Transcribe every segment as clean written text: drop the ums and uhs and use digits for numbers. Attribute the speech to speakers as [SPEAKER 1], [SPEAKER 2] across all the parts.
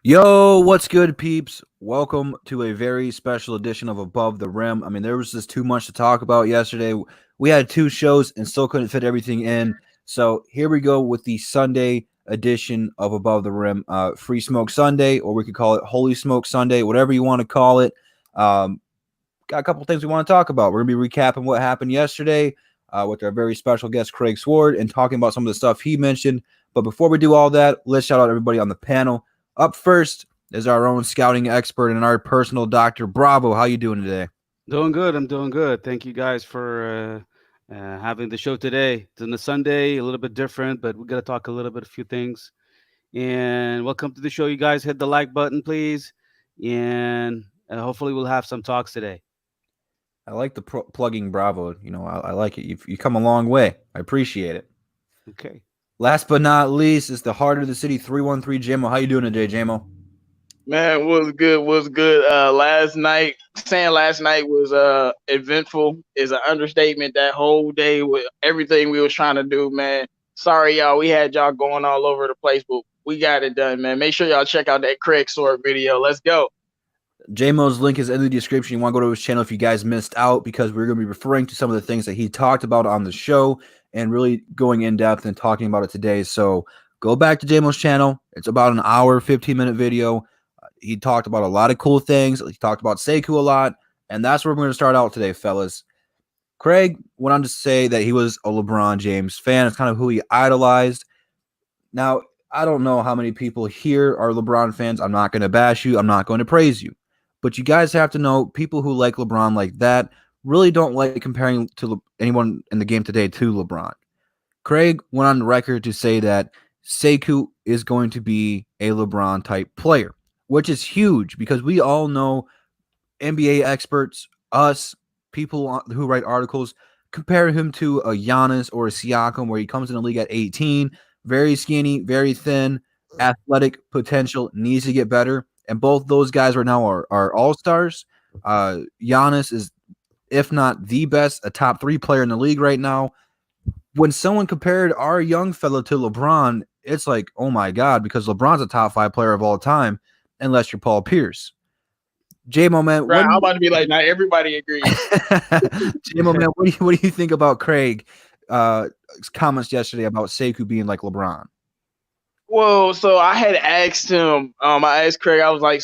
[SPEAKER 1] Yo, what's good, peeps? Welcome to a very special edition of Above the Rim. I mean, there was just too much to talk about yesterday. We had two shows and still couldn't fit everything in. So here we go with the Sunday edition of Above the Rim, Free Smoke Sunday, or we could call it Holy Smoke Sunday, whatever you want to call it. Got a couple things we want to talk about. We're going to be recapping what happened yesterday with our very special guest, Craig Sword, and talking about some of the stuff he mentioned. But before we do all that, let's shout out everybody on the panel. Up first is our own scouting expert and our personal doctor, Bravo. How you doing today?
[SPEAKER 2] Doing good. I'm doing good. Thank you guys for having the show today. It's on a Sunday, a little bit different, but we're gonna talk a little bit, a few things. And welcome to the show, you guys. Hit the like button, please, and hopefully we'll have some talks today.
[SPEAKER 1] I like the plugging Bravo. I like it. You come a long way. I appreciate it.
[SPEAKER 2] Okay.
[SPEAKER 1] Last but not least is the heart of the city, 313 JMO. How you doing today, JMO?
[SPEAKER 3] Man, was good, was good. Last night was eventful is an understatement. That whole day with everything we was trying to do, man. Sorry, y'all, we had y'all going all over the place, but we got it done, man. Make sure y'all check out that Craig Sword video. Let's go.
[SPEAKER 1] JMO's link is in the description. You want to go to his channel if you guys missed out, because we're going to be referring to some of the things that he talked about on the show and really going in depth and talking about it today. So go back to JMO's channel. It's about an hour, 15-minute video. He talked about a lot of cool things. He talked about Sekou a lot, and that's where we're going to start out today, fellas. Craig went on to say that he was a LeBron James fan. It's kind of who he idolized. Now, I don't know how many people here are LeBron fans. I'm not going to bash you. I'm not going to praise you. But you guys have to know, people who like LeBron like that really don't like comparing to anyone in the game today to LeBron. Craig went on the record to say that Sekou is going to be a LeBron-type player, which is huge because we all know NBA experts, us, people who write articles, compare him to a Giannis or a Siakam, where he comes in the league at 18, very skinny, very thin, athletic potential, needs to get better. And both those guys right now are all-stars. Giannis is, if not the best, a top 3 player in the league right now. When someone compared our young fella to LeBron, it's like, oh my God, because LeBron's a top 5 player of all time, unless you're Paul Pierce. J-Mo, man.
[SPEAKER 3] Right, I'm about to be like, not everybody agrees.
[SPEAKER 1] J-Mo, man, what do you think about Craig comments yesterday about Sekou being like LeBron?
[SPEAKER 3] Well, so I had asked him, I asked Craig, I was like,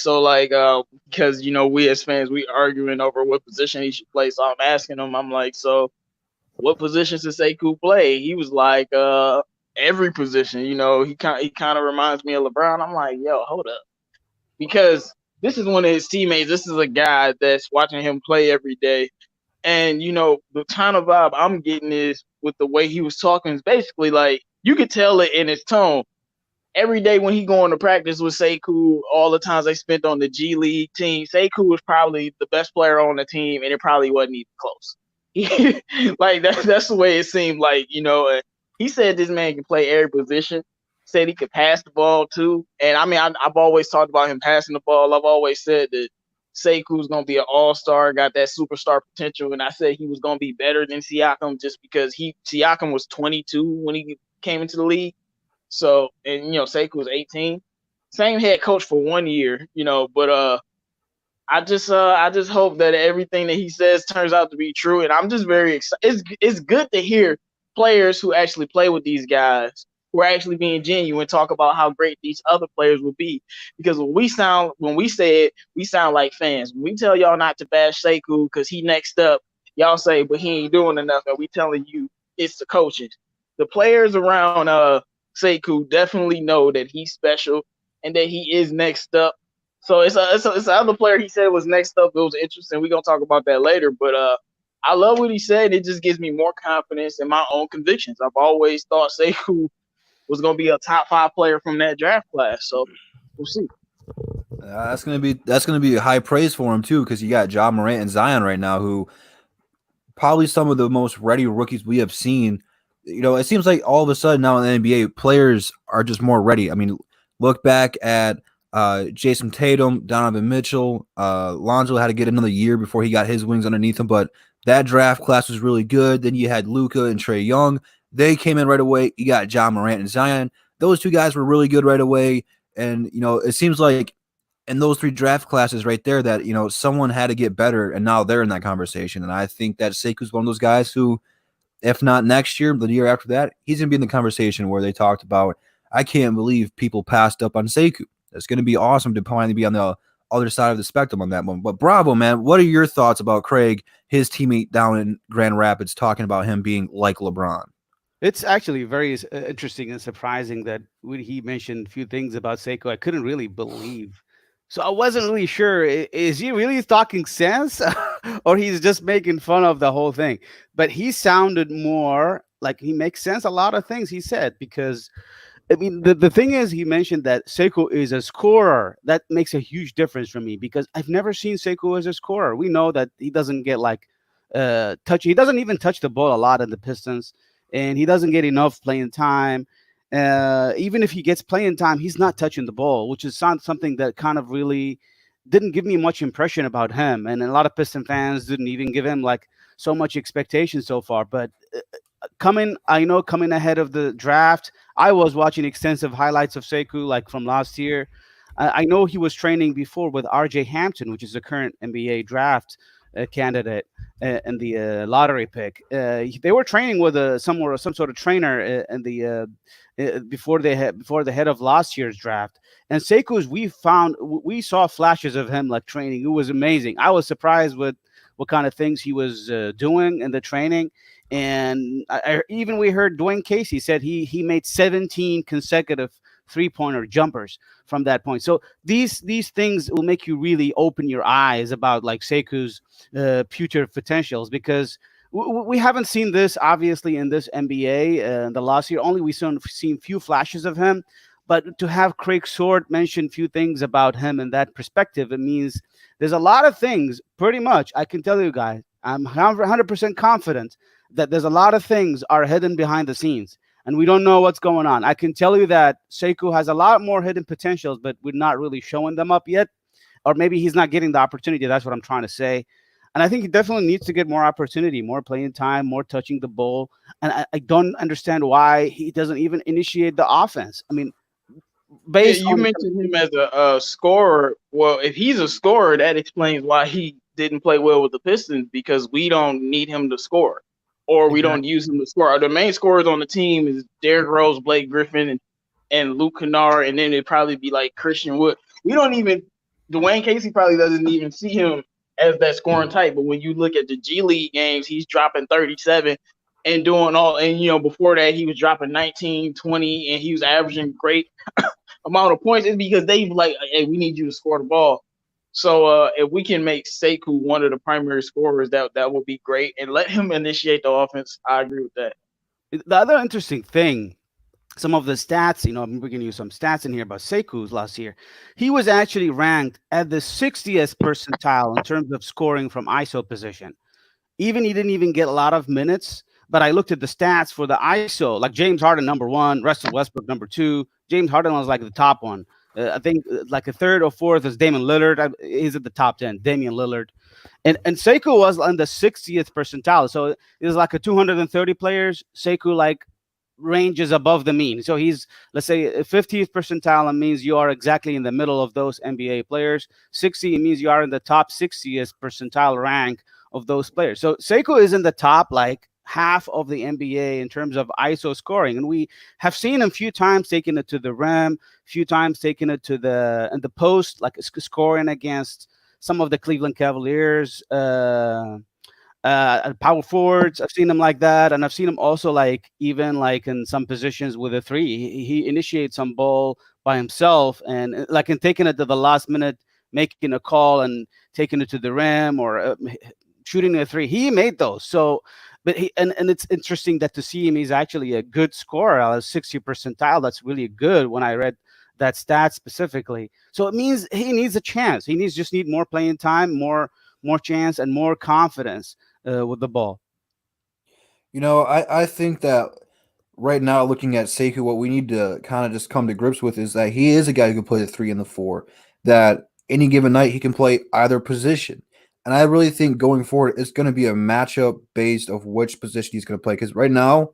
[SPEAKER 3] because, we as fans, we arguing over what position he should play. So I'm asking him, I'm like, so what position should Sekou play? He was like, every position, he kind of reminds me of LeBron. I'm like, yo, hold up. Because this is one of his teammates. This is a guy that's watching him play every day. And, the kind of vibe I'm getting is with the way he was talking is basically like, you could tell it in his tone. Every day when he going to practice with Sekou, all the times they spent on the G League team, Sekou was probably the best player on the team, and it probably wasn't even close. Like that's the way it seemed like, he said this man can play every position, said he could pass the ball too. And I mean, I've always talked about him passing the ball. I've always said that Sekou's going to be an all-star, got that superstar potential. And I said he was going to be better than Siakam just because Siakam was 22 when he came into the league. So, and Sekou was 18, same head coach for 1 year, but I just hope that everything that he says turns out to be true. And I'm just very excited. It's good to hear players who actually play with these guys, who are actually being genuine, talk about how great these other players will be. Because when we say it, we sound like fans. When we tell y'all not to bash Sekou because he next up, y'all say, but he ain't doing enough. And we telling you it's the coaches. The players around Sekou definitely know that he's special and that he is next up. So it's another player he said was next up. It was interesting. We're gonna talk about that later. But I love what he said. It just gives me more confidence in my own convictions. I've always thought Sekou was gonna be a top 5 player from that draft class. So we'll see.
[SPEAKER 1] That's gonna be a high praise for him too, because you got Ja Morant and Zion right now, who probably some of the most ready rookies we have seen. It seems like all of a sudden now in the NBA, players are just more ready. I mean, look back at Jason Tatum, Donovan Mitchell. Lonzo had to get another year before he got his wings underneath him, but that draft class was really good. Then you had Luka and Trae Young. They came in right away. You got Ja Morant and Zion. Those two guys were really good right away. And, it seems like in those 3 draft classes right there that, someone had to get better, and now they're in that conversation. And I think that Sekou's one of those guys who, if not next year, the year after that, he's going to be in the conversation where they talked about, I can't believe people passed up on Sekou. It's going to be awesome to finally be on the other side of the spectrum on that one. But bravo, man. What are your thoughts about Craig, his teammate down in Grand Rapids, talking about him being like LeBron?
[SPEAKER 2] It's actually very interesting and surprising that when he mentioned a few things about Sekou, I couldn't really believe. So I wasn't really sure. Is he really talking sense or he's just making fun of the whole thing? But he sounded more like he makes sense a lot of things he said, because I mean, the thing is, he mentioned that Sekou is a scorer. That makes a huge difference for me because I've never seen Sekou as a scorer. We know that he doesn't get like touch. He doesn't even touch the ball a lot in the Pistons, and he doesn't get enough playing time. Even if he gets playing time, he's not touching the ball, which is something that kind of really didn't give me much impression about him. And a lot of Piston fans didn't even give him like so much expectation so far. But coming ahead of the draft, I was watching extensive highlights of Sekou like from last year. I know he was training before with RJ Hampton, which is the current NBA draft candidate and the lottery pick. They were training with some sort of trainer in the before the head of last year's draft. And Sekou's, we saw flashes of him like training. It was amazing. I was surprised with what kind of things he was doing in the training. And even we heard Dwayne Casey said he made 17 consecutive 3-pointer jumpers from that point. So these things will make you really open your eyes about like Sekou's future potentials, because we haven't seen this obviously in this NBA the last year. Only we've seen few flashes of him. But to have Craig Sword mention few things about him in that perspective, it means there's a lot of things. Pretty much, I can tell you guys, I'm 100% confident that there's a lot of things are hidden behind the scenes, and we don't know what's going on. I can tell you that Sekou has a lot more hidden potentials, but we're not really showing them up yet, or maybe he's not getting the opportunity. That's what I'm trying to say. And I think he definitely needs to get more opportunity, more playing time, more touching the ball. And I don't understand why he doesn't even initiate the offense. I mean,
[SPEAKER 3] you mentioned him as a scorer. Well, if he's a scorer, that explains why he didn't play well with the Pistons, because we don't need him to score, or we don't use him to score. The main scorers on the team is Derrick Rose, Blake Griffin, and Luke Kennard, and then it'd probably be like Christian Wood. Dwayne Casey probably doesn't even see him as that scoring type. But when you look at the G League games, he's dropping 37 and doing all. And, before that, he was dropping 19, 20, and he was averaging great amount of points. It's because they've like, hey, we need you to score the ball. So if we can make Sekou one of the primary scorers, that would be great. And let him initiate the offense. I agree with that.
[SPEAKER 2] The other interesting thing, some of the stats, I'm bringing you some stats in here about Sekou's last year. He was actually ranked at the 60th percentile in terms of scoring from ISO position. He didn't even get a lot of minutes, but I looked at the stats for the ISO, like James Harden, number 1, Russell Westbrook, number 2. James Harden was like the top one. I think like a third or fourth is Damian Lillard. He's at the top 10, Damian Lillard. And Sekou was on the 60th percentile. So it was like a 230 players. Sekou like ranges above the mean. So he's, let's say, 50th percentile. It means you are exactly in the middle of those NBA players. 60 means you are in the top 60th percentile rank of those players. So Sekou is in the top like half of the NBA in terms of ISO scoring, and we have seen him a few times taking it to the rim, few times taking it to the post, like scoring against some of the Cleveland Cavaliers power forwards. I've seen him like that, and I've seen him also like even like in some positions with a 3. He initiates some ball by himself, and like in taking it to the last minute, making a call and taking it to the rim, or shooting a 3. He made those. So. But and it's interesting that to see him, he's actually a good scorer at a 60 percentile. That's really good when I read that stat specifically. So it means he needs a chance. He just need more playing time, more chance, and more confidence with the ball.
[SPEAKER 1] I think that right now, looking at Sekou, what we need to kind of just come to grips with is that he is a guy who can play the 3 and the 4, that any given night he can play either position. And I really think going forward, it's going to be a matchup based of which position he's going to play. Because right now,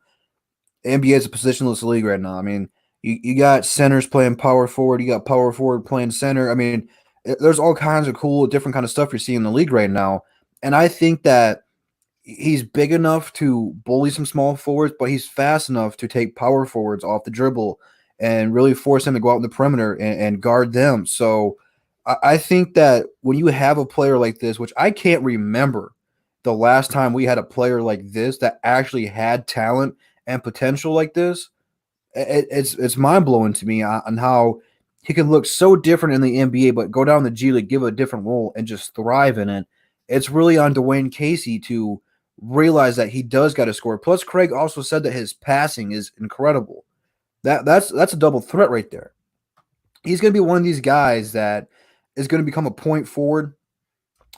[SPEAKER 1] the NBA is a positionless league right now. I mean, You got centers playing power forward. You got power forward playing center. I mean, there's all kinds of cool, different kind of stuff you're seeing in the league right now. And I think that he's big enough to bully some small forwards, but he's fast enough to take power forwards off the dribble and really force them to go out in the perimeter and guard them. So I think that when you have a player like this, which I can't remember the last time we had a player like this that actually had talent and potential like this, it's mind blowing to me on how he can look so different in the NBA, but go down the G League, give a different role, and just thrive in it. It's really on Dwayne Casey to realize that he does got to score. Plus, Craig also said that his passing is incredible. That's a double threat right there. He's going to be one of these guys that is going to become a point forward.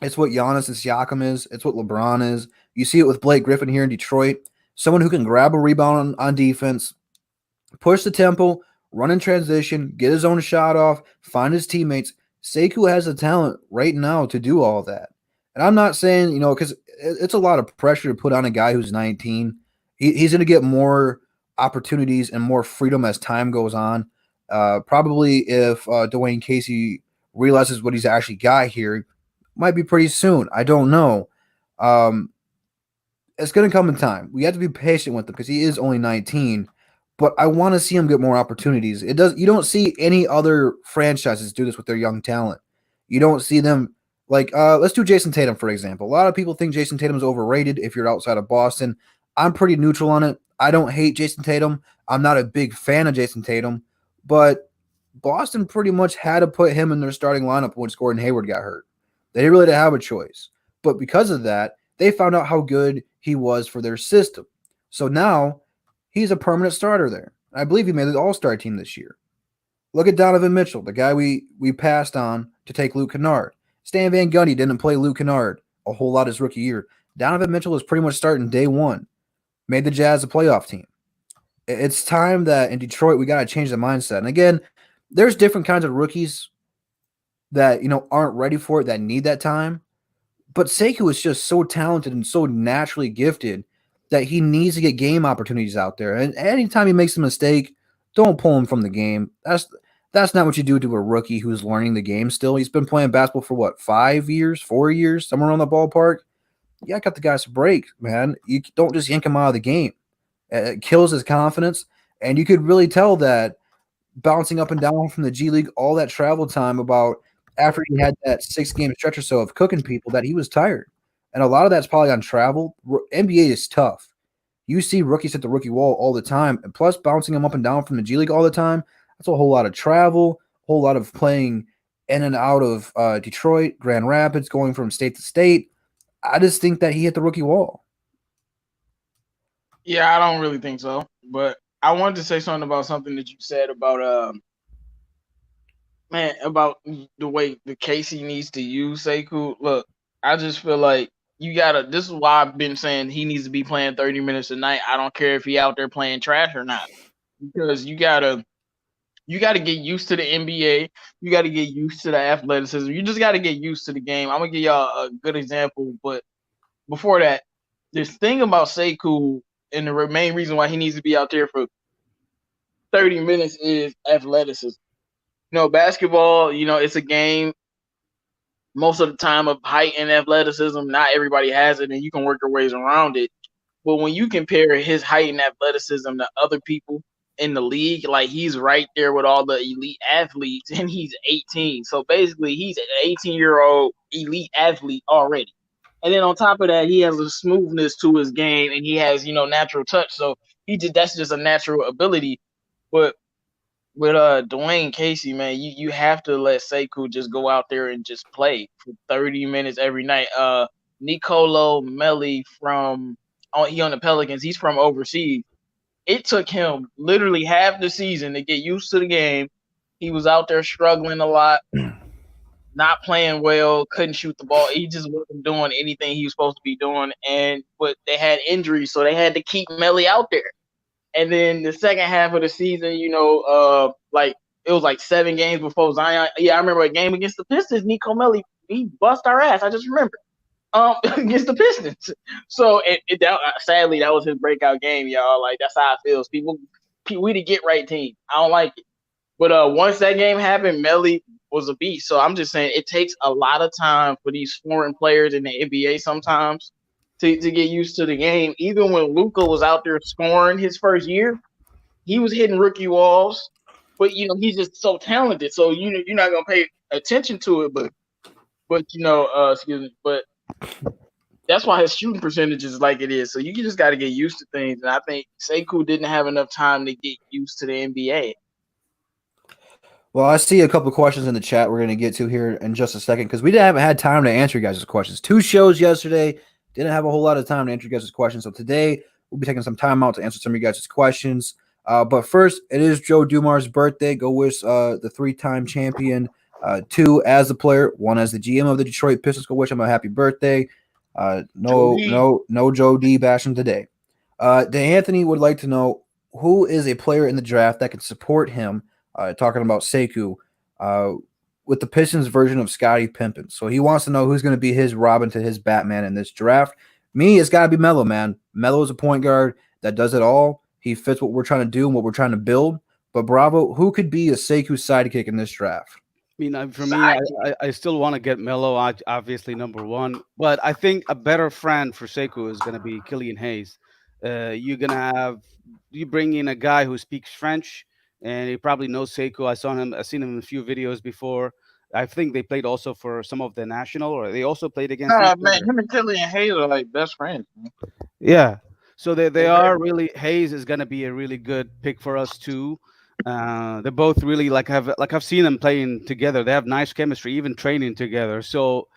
[SPEAKER 1] It's what Giannis and Siakam is. It's what LeBron is. You see it with Blake Griffin here in Detroit. Someone who can grab a rebound on defense, push the tempo, run in transition, get his own shot off, find his teammates. Sekou has the talent right now to do all that. And I'm not saying, because it's a lot of pressure to put on a guy who's 19. He's going to get more opportunities and more freedom as time goes on. Probably if Dwayne Casey realizes what he's actually got here, might be pretty soon. I don't know. It's going to come in time. We have to be patient with him because he is only 19. But I want to see him get more opportunities. You don't see any other franchises do this with their young talent. You don't see them let's do Jason Tatum, for example. A lot of people think Jason Tatum is overrated if you're outside of Boston. I'm pretty neutral on it. I don't hate Jason Tatum. I'm not a big fan of Jason Tatum, but Boston pretty much had to put him in their starting lineup when Gordon Hayward got hurt. They really didn't have a choice. But because of that, they found out how good he was for their system. So now he's a permanent starter there. I believe he made the All-Star team this year. Look at Donovan Mitchell, the guy we passed on to take Luke Kennard. Stan Van Gundy didn't play Luke Kennard a whole lot his rookie year. Donovan Mitchell was pretty much starting day one. Made the Jazz a playoff team. It's time that in Detroit we got to change the mindset. And again, there's different kinds of rookies that aren't ready for it, that need that time. But Sekou is just so talented and so naturally gifted that he needs to get game opportunities out there. And anytime he makes a mistake, don't pull him from the game. That's not what you do to a rookie who's learning the game still. He's been playing basketball for 5 years, 4 years, somewhere around the ballpark. You got the guy some break, man. You don't just yank him out of the game. It kills his confidence. And you could really tell that bouncing up and down from the G League, all that travel time about after he had that 6-game stretch or so of cooking people, that he was tired. And a lot of that's probably on travel. NBA is tough. You see rookies hit the rookie wall all the time. And plus bouncing them up and down from the G League all the time, that's a whole lot of travel, a whole lot of playing in and out of Detroit, Grand Rapids, going from state to state. I just think that he hit the rookie wall.
[SPEAKER 3] Yeah, I don't really think so. But I wanted to say something about something that you said about about the way the Casey needs to use Sekou. Look, I just feel like this is why I've been saying he needs to be playing 30 minutes a night. I don't care if he out there playing trash or not. Because you gotta get used to the NBA. You gotta get used to the athleticism. You just gotta get used to the game. I'm gonna give y'all a good example, but before that, this thing about Sekou and the main reason why he needs to be out there for 30 minutes is athleticism. Basketball, it's a game most of the time of height and athleticism. Not everybody has it, and you can work your ways around it. But when you compare his height and athleticism to other people in the league, like he's right there with all the elite athletes, and he's 18. So basically, he's an 18-year-old elite athlete already. And then on top of that, he has a smoothness to his game, and he has, natural touch. So that's just a natural ability. But with Dwayne Casey, man, you have to let Sekou just go out there and just play for 30 minutes every night. Nicolo Melli he on the Pelicans, he's from overseas. It took him literally half the season to get used to the game. He was out there struggling a lot, not playing well, couldn't shoot the ball. He just wasn't doing anything he was supposed to be doing. But they had injuries, so they had to keep Melli out there. And then the second half of the season, it was like 7 games before Zion. Yeah, I remember a game against the Pistons. Nico Melli, he bust our ass. I just remember against the Pistons. So sadly, that was his breakout game, y'all. Like that's how it feels. People we the get right team. I don't like it. But once that game happened, Melly was a beast. So I'm just saying it takes a lot of time for these foreign players in the NBA sometimes to get used to the game. Even when Luka was out there scoring his first year, he was hitting rookie walls. But he's just so talented. So you're not gonna pay attention to it. But excuse me. But that's why his shooting percentage is like it is. So you just got to get used to things. And I think Sekou didn't have enough time to get used to the NBA.
[SPEAKER 1] Well, I see a couple of questions in the chat we're going to get to here in just a second because we haven't had time to answer you guys' questions. 2 shows yesterday, didn't have a whole lot of time to answer you guys' questions. So today we'll be taking some time out to answer some of you guys' questions. But first, it is Joe Dumar's birthday. Go wish the 3-time champion, 2 as the player, 1 as the GM of the Detroit Pistons. Go wish him a happy birthday. No Joe D bashing today. DeAnthony would like to know who is a player in the draft that can support him. Talking about Sekou with the Pistons version of Scottie Pippen. So he wants to know who's going to be his Robin to his Batman in this draft. Me, it's got to be Melo, man. Melo is a point guard that does it all. He fits what we're trying to do and what we're trying to build. But Bravo, who could be a Sekou sidekick in this draft?
[SPEAKER 2] I mean, for me, I still want to get Melo, obviously number 1. But I think a better friend for Sekou is going to be Killian Hayes. You're going to you bring in a guy who speaks French, and he probably knows Sekou. I've seen him in a few videos before. I think they played also for some of the national, or they also played against each
[SPEAKER 3] Man,
[SPEAKER 2] other.
[SPEAKER 3] him and Killian Hayes are like best friends. Man.
[SPEAKER 2] Yeah. So they are really, Hayes is going to be a really good pick for us too. They're both really I've seen them playing together. They have nice chemistry, even training together. So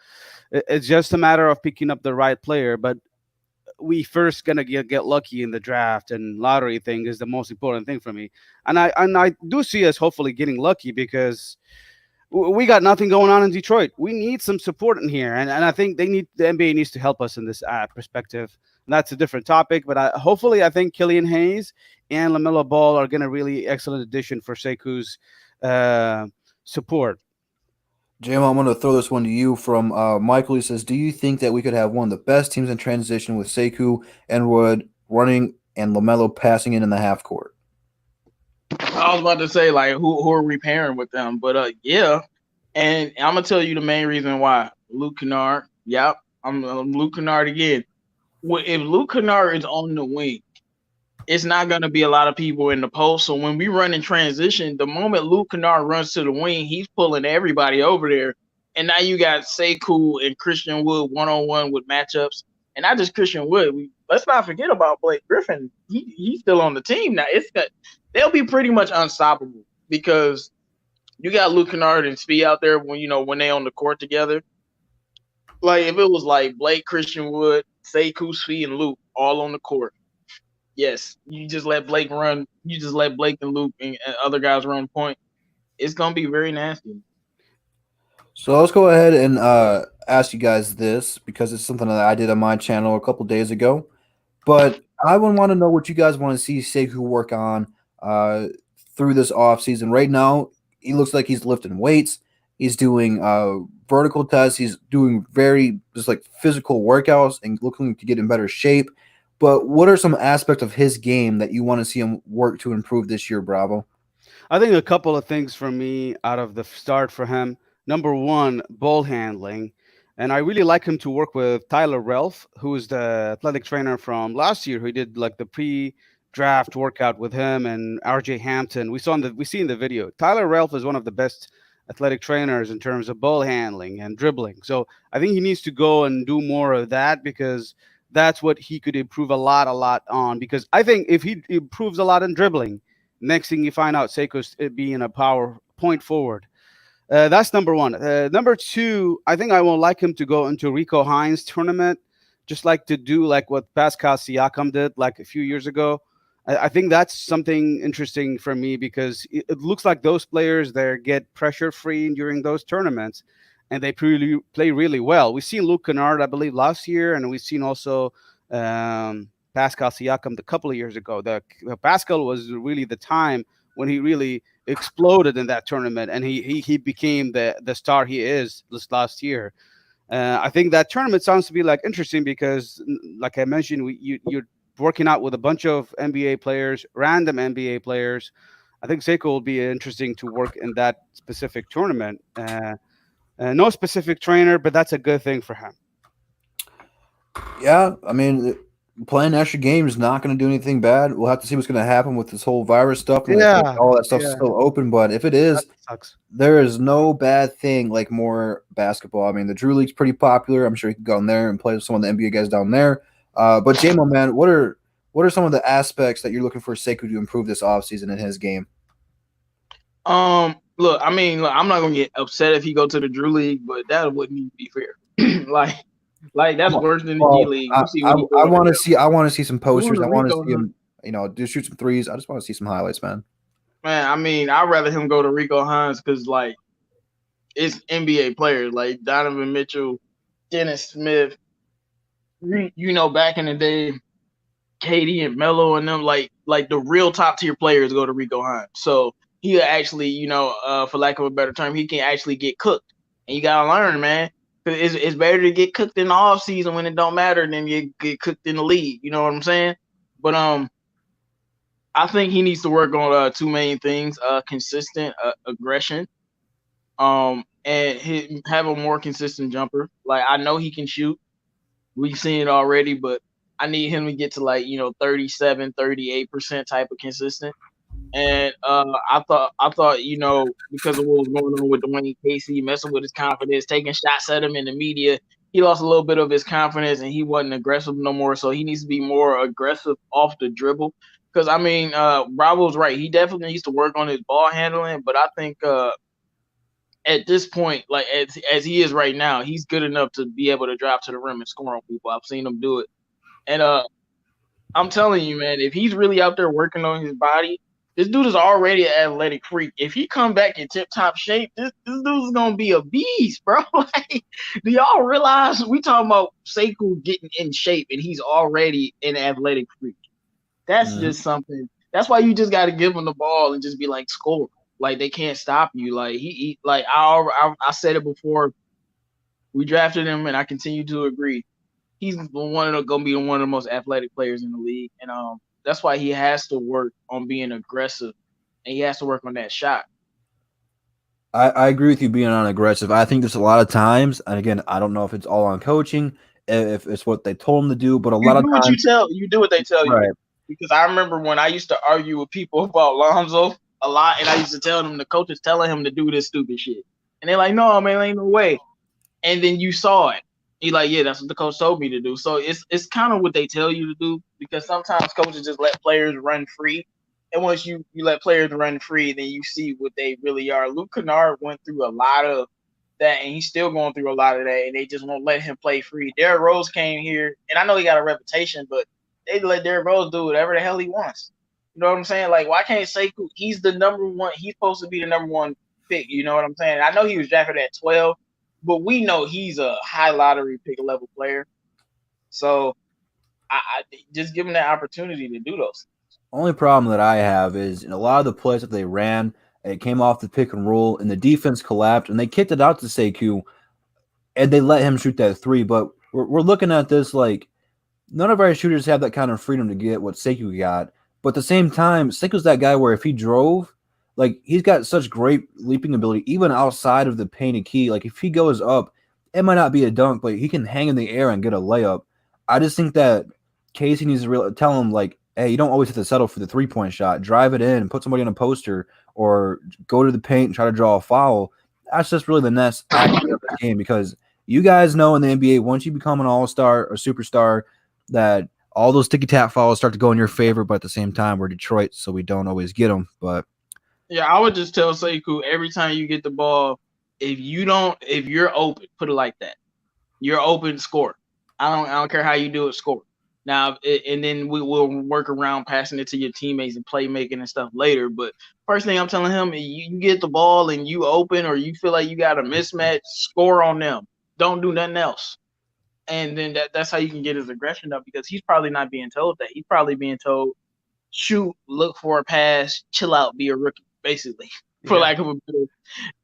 [SPEAKER 2] it's just a matter of picking up the right player. But we first gonna get lucky in the draft, and lottery thing is the most important thing for me. And I do see us hopefully getting lucky because we got nothing going on in Detroit. We need some support in here, and I think the NBA needs to help us in this perspective. And that's a different topic, but hopefully I think Killian Hayes and LaMelo Ball are going to really excellent addition for Sekou's support.
[SPEAKER 1] Jim, I'm going to throw this one to you from Michael. He says, do you think that we could have one of the best teams in transition with Sekou and Wood running and LaMelo passing in the half court?
[SPEAKER 3] I was about to say, like, who are we pairing with them? But yeah. And I'm going to tell you the main reason why. Luke Kennard. Yep. I'm Luke Kennard again. If Luke Kennard is on the wing, it's not going to be a lot of people in the post. So when we run in transition, the moment Luke Kennard runs to the wing, he's pulling everybody over there. And now you got Sekou and Christian Wood one-on-one with matchups. And not just Christian Wood. Let's not forget about Blake Griffin. He's still on the team now. They'll be pretty much unstoppable because you got Luke Kennard and Speed out there when they on the court together. Like if it was like Blake, Christian Wood, Sekou, Speed, and Luke all on the court. Yes, you just let Blake run. You just let Blake and Luke and other guys run point. It's gonna be very nasty.
[SPEAKER 1] So let's go ahead and ask you guys this because it's something that I did on my channel a couple days ago. But I would want to know what you guys want to see Sekou work on through this offseason. Right now, he looks like he's lifting weights. He's doing vertical tests. He's doing very just like physical workouts and looking to get in better shape. But what are some aspects of his game that you want to see him work to improve this year, Bravo?
[SPEAKER 2] I think a couple of things for me out of the start for him. Number 1, ball handling. And I really like him to work with Tyler Ralph, who is the athletic trainer from last year, who did like the pre-draft workout with him and RJ Hampton. We see in the video. Tyler Ralph is one of the best athletic trainers in terms of ball handling and dribbling. So I think he needs to go and do more of that because that's what he could improve a lot on. Because I think if he improves a lot in dribbling, next thing you find out, Sekou's being a power point forward. That's number 1. Number 2, I think I would like him to go into Rico Hines tournament, just like to do like what Pascal Siakam did like a few years ago. I think that's something interesting for me because it looks like those players there get pressure free during those tournaments, and they play really well. We've seen Luke Kennard, I believe, last year, and we've seen also Pascal Siakam a couple of years ago. The Pascal was really the time when he really exploded in that tournament, and he became the star he is this last year. I think that tournament sounds to be like interesting because, like I mentioned, you're working out with a bunch of NBA players, random NBA players. I think Sekou will be interesting to work in that specific tournament. No specific trainer, but that's a good thing for him.
[SPEAKER 1] Yeah, I mean, playing extra games is not going to do anything bad. We'll have to see what's going to happen with this whole virus stuff, and if
[SPEAKER 2] Yeah,
[SPEAKER 1] all that stuff's
[SPEAKER 2] yeah,
[SPEAKER 1] still open. But if it
[SPEAKER 2] that
[SPEAKER 1] is,
[SPEAKER 2] sucks.
[SPEAKER 1] there is no bad thing like more basketball. I mean, the Drew League's pretty popular. I'm sure you can go in there and play with some of the NBA guys down there. But JMO, man, what are some of the aspects that you're looking for Sekou to improve this offseason in his game?
[SPEAKER 3] Look, I mean, look, I'm not gonna get upset if he go to the Drew League, but that wouldn't even be fair. like that's worse than the G League. You see what he
[SPEAKER 1] I
[SPEAKER 3] doing?
[SPEAKER 1] want to see some posters. I want to
[SPEAKER 3] Rico,
[SPEAKER 1] see him, do shoot some threes. I just want to see some highlights, man.
[SPEAKER 3] man. I mean, I'd rather him go to Rico Hines because like it's NBA players like Donovan Mitchell, Dennis Smith. Back in the day, KD and Melo and them, like the real top tier players go to Rico Hines. So he actually, for lack of a better term, he can actually get cooked. And you gotta learn, man. It's better to get cooked in the off season when it don't matter than you get cooked in the league. You know what I'm saying? But I think he needs to work on two main things: consistent aggression, and have a more consistent jumper. Like I know he can shoot. We've seen it already, but I need him to get to 37, 38% type of consistent. And I thought, because of what was going on with Dwayne Casey, messing with his confidence, taking shots at him in the media, he lost a little bit of his confidence and he wasn't aggressive no more. So he needs to be more aggressive off the dribble. Because, I mean, Bravo's right. He definitely needs to work on his ball handling. But I think at this point, like as he is right now, he's good enough to be able to drive to the rim and score on people. I've seen him do it. And I'm telling you, man, if he's really out there working on his body, this dude is already an athletic freak. If he come back in tip-top shape, this dude is going to be a beast, bro. Like, do y'all realize we talking about Sekou getting in shape and he's already an athletic freak? That's just something. That's why you just got to give him the ball and just be like, score. Like, they can't stop you. Like, he like I said it before. We drafted him, and I continue to agree. He's going to be one of the most athletic players in the league, and that's why he has to work on being aggressive, and he has to work on that shot.
[SPEAKER 1] I agree with you being on aggressive. I think there's a lot of times, and again, I don't know if it's all on coaching, if it's what they told him to do, but lot of times
[SPEAKER 3] you do what they tell you.
[SPEAKER 1] Right.
[SPEAKER 3] Because I remember when I used to argue with people about Lonzo a lot, and I used to tell them the coach is telling him to do this stupid shit, and they're like, "No, man, ain't no way." And then you saw it. You're like, yeah, that's what the coach told me to do. So it's kind of what they tell you to do, because sometimes coaches just let players run free. And once you let players run free, then you see what they really are. Luke Kennard went through a lot of that, and he's still going through a lot of that, and they just won't let him play free. Derrick Rose came here, and I know he got a reputation, but they let Derrick Rose do whatever the hell he wants. You know what I'm saying? Like, why can't Sekou? He's the number one. He's supposed to be the number one pick. You know what I'm saying? I know he was drafted at 12. But we know he's a high lottery pick level player. So I just give him that opportunity to do those things.
[SPEAKER 1] Only problem that I have is in a lot of the plays that they ran, it came off the pick and roll, and the defense collapsed, and they kicked it out to Sekou, and they let him shoot that three. But we're looking at this like none of our shooters have that kind of freedom to get what Sekou got. But at the same time, Sekou's that guy where if he drove, like he's got such great leaping ability, even outside of the painted key. Like if he goes up, it might not be a dunk, but he can hang in the air and get a layup. I just think that Casey needs to tell him like, hey, you don't always have to settle for the 3-point shot. Drive it in, put somebody on a poster, or go to the paint and try to draw a foul. That's just really the next aspect of the game, because you guys know in the NBA, once you become an all-star or superstar, that all those ticky-tack fouls start to go in your favor. But at the same time, we're Detroit, so we don't always get them. But
[SPEAKER 3] yeah, I would just tell Sekou every time you get the ball, if you're open, put it like that. You're open, score. I don't care how you do it, score. Now, and then we will work around passing it to your teammates and playmaking and stuff later. But first thing I'm telling him, you get the ball and you open, or you feel like you got a mismatch, score on them. Don't do nothing else. And then that's how you can get his aggression up, because he's probably not being told that. He's probably being told, shoot, look for a pass, chill out, be a rookie, basically, for lack of a better.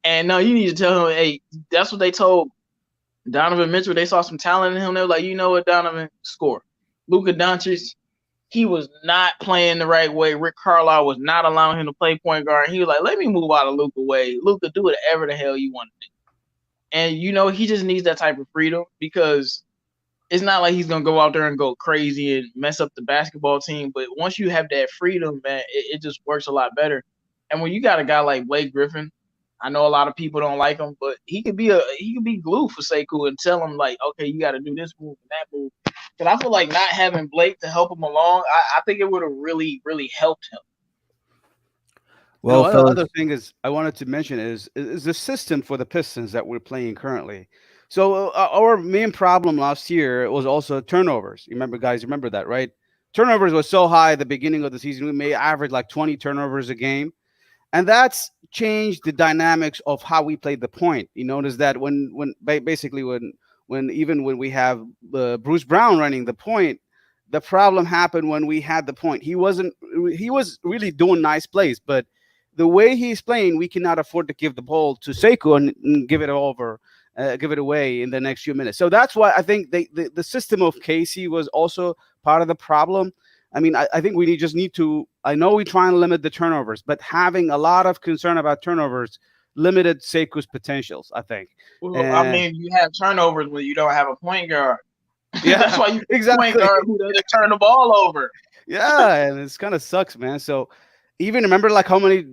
[SPEAKER 3] And no, you need to tell him, hey, that's what they told Donovan Mitchell. They saw some talent in him. They were like, you know what, Donovan, score. Luka Doncic, he was not playing the right way. Rick Carlisle was not allowing him to play point guard. He was like, let me move out of Luka way. Luka, do whatever the hell you want to do. And, he just needs that type of freedom because it's not like he's going to go out there and go crazy and mess up the basketball team. But once you have that freedom, man, it just works a lot better. And when you got a guy like Blake Griffin, I know a lot of people don't like him, but he could be glue for Sekou and tell him like, okay, you got to do this move and that move. Because I feel like not having Blake to help him along, I think it would have really, really helped him.
[SPEAKER 1] Well,
[SPEAKER 2] another thing is I wanted to mention is the system for the Pistons that we're playing currently. So our main problem last year was also turnovers. You remember that, right? Turnovers was so high at the beginning of the season. We may average like 20 turnovers a game. And that's changed the dynamics of how we played the point. You notice that when we have Bruce Brown running the point, the problem happened when we had the point. He was really doing nice plays, but the way he's playing, we cannot afford to give the ball to Sekou and give it away in the next few minutes. So that's why I think the system of Casey was also part of the problem. I mean, I think we just need to. I know we try and limit the turnovers, but having a lot of concern about turnovers limited Sekou's potentials, I think.
[SPEAKER 3] Well, I mean, you have turnovers when you don't have a point guard.
[SPEAKER 2] Yeah,
[SPEAKER 3] that's why you
[SPEAKER 2] exactly.
[SPEAKER 3] Point guard who doesn't turn the ball over.
[SPEAKER 2] Yeah, and it's kind of sucks, man. So even remember like how many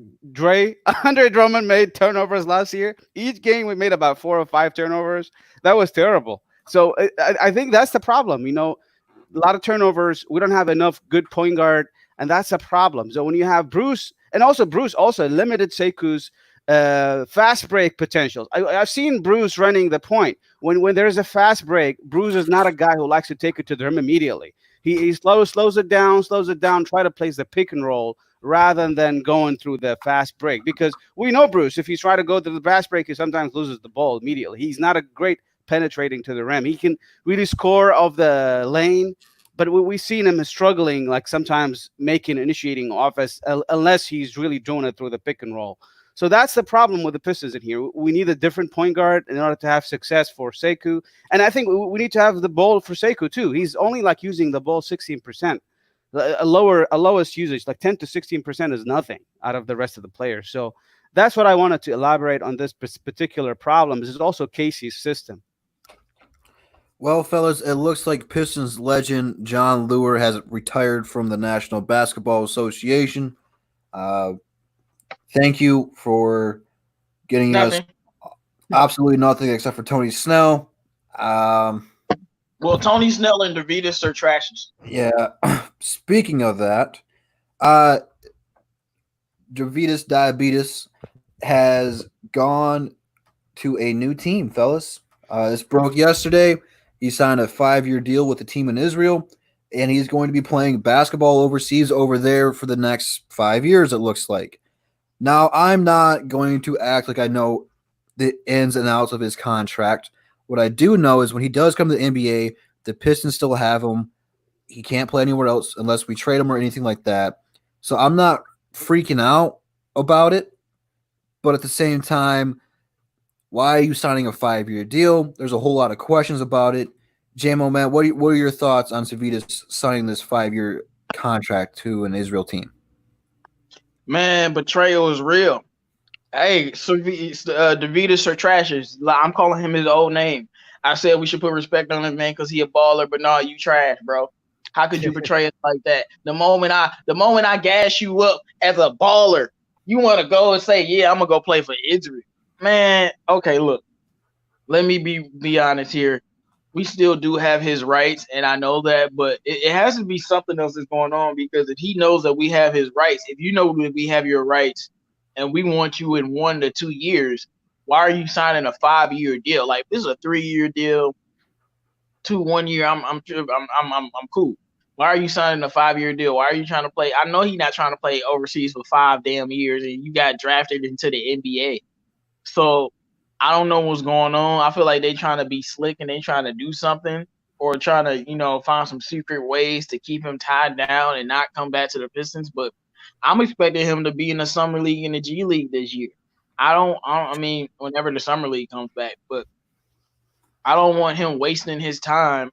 [SPEAKER 2] Andre Drummond made turnovers last year? Each game we made about 4 or 5 turnovers. That was terrible. So I think that's the problem. A lot of turnovers. We don't have enough good point guard, and that's a problem. So when you have Bruce also limited Sekou's fast break potentials. I've seen Bruce running the point. When there's a fast break, Bruce is not a guy who likes to take it to the rim immediately. He slows it down, try to place the pick and roll rather than going through the fast break. Because we know Bruce, if he's trying to go through the fast break, he sometimes loses the ball immediately. He's not a great penetrating to the rim. He can really score off the lane, but we've seen him struggling, like sometimes initiating offense unless he's really doing it through the pick and roll. So that's the problem with the Pistons in here. We need a different point guard in order to have success for Sekou. And I think we need to have the ball for Sekou too. He's only like using the ball 16%. A lowest usage, like 10 to 16% is nothing out of the rest of the players. So that's what I wanted to elaborate on this particular problem. This is also Casey's system.
[SPEAKER 1] Well, fellas, it looks like Pistons legend John Lure has retired from the National Basketball Association. Thank you for getting us absolutely nothing except for Tony Snell.
[SPEAKER 3] Well, Tony Snell and Deividas are trashes.
[SPEAKER 1] Yeah. Speaking of that, Deividas has gone to a new team, fellas. This broke yesterday. He signed a 5-year deal with a team in Israel, and he's going to be playing basketball overseas over there for the next 5 years, it looks like. Now, I'm not going to act like I know the ins and outs of his contract. What I do know is when he does come to the NBA, the Pistons still have him. He can't play anywhere else unless we trade him or anything like that. So I'm not freaking out about it. But at the same time, why are you signing a 5-year deal? There's a whole lot of questions about it. JMO, man, what are your thoughts on Sirvydis signing this 5-year contract to an Israel team?
[SPEAKER 3] Man, betrayal is real. Hey, Deividas are trashes. I'm calling him his old name. I said we should put respect on him, man, because he a baller. But no, you trash, bro. How could you betray us like that? The moment I gas you up as a baller, you want to go and say, yeah, I'm gonna go play for Israel. Man, okay, look. Let me be honest here. We still do have his rights, and I know that, but it has to be something else that's going on, because if he knows that we have his rights, if you know that we have your rights and we want you in 1 to 2 years, why are you signing a 5-year deal? Like, this is a 3-year deal, 1 year. I'm cool. Why are you signing a 5-year deal? Why are you trying to play? I know he's not trying to play overseas for 5 damn years, and you got drafted into the NBA. So I don't know what's going on. I feel like they trying to be slick and they trying to do something, or trying to, find some secret ways to keep him tied down and not come back to the Pistons. But I'm expecting him to be in the summer league and the G League this year. I mean, whenever the summer league comes back, but I don't want him wasting his time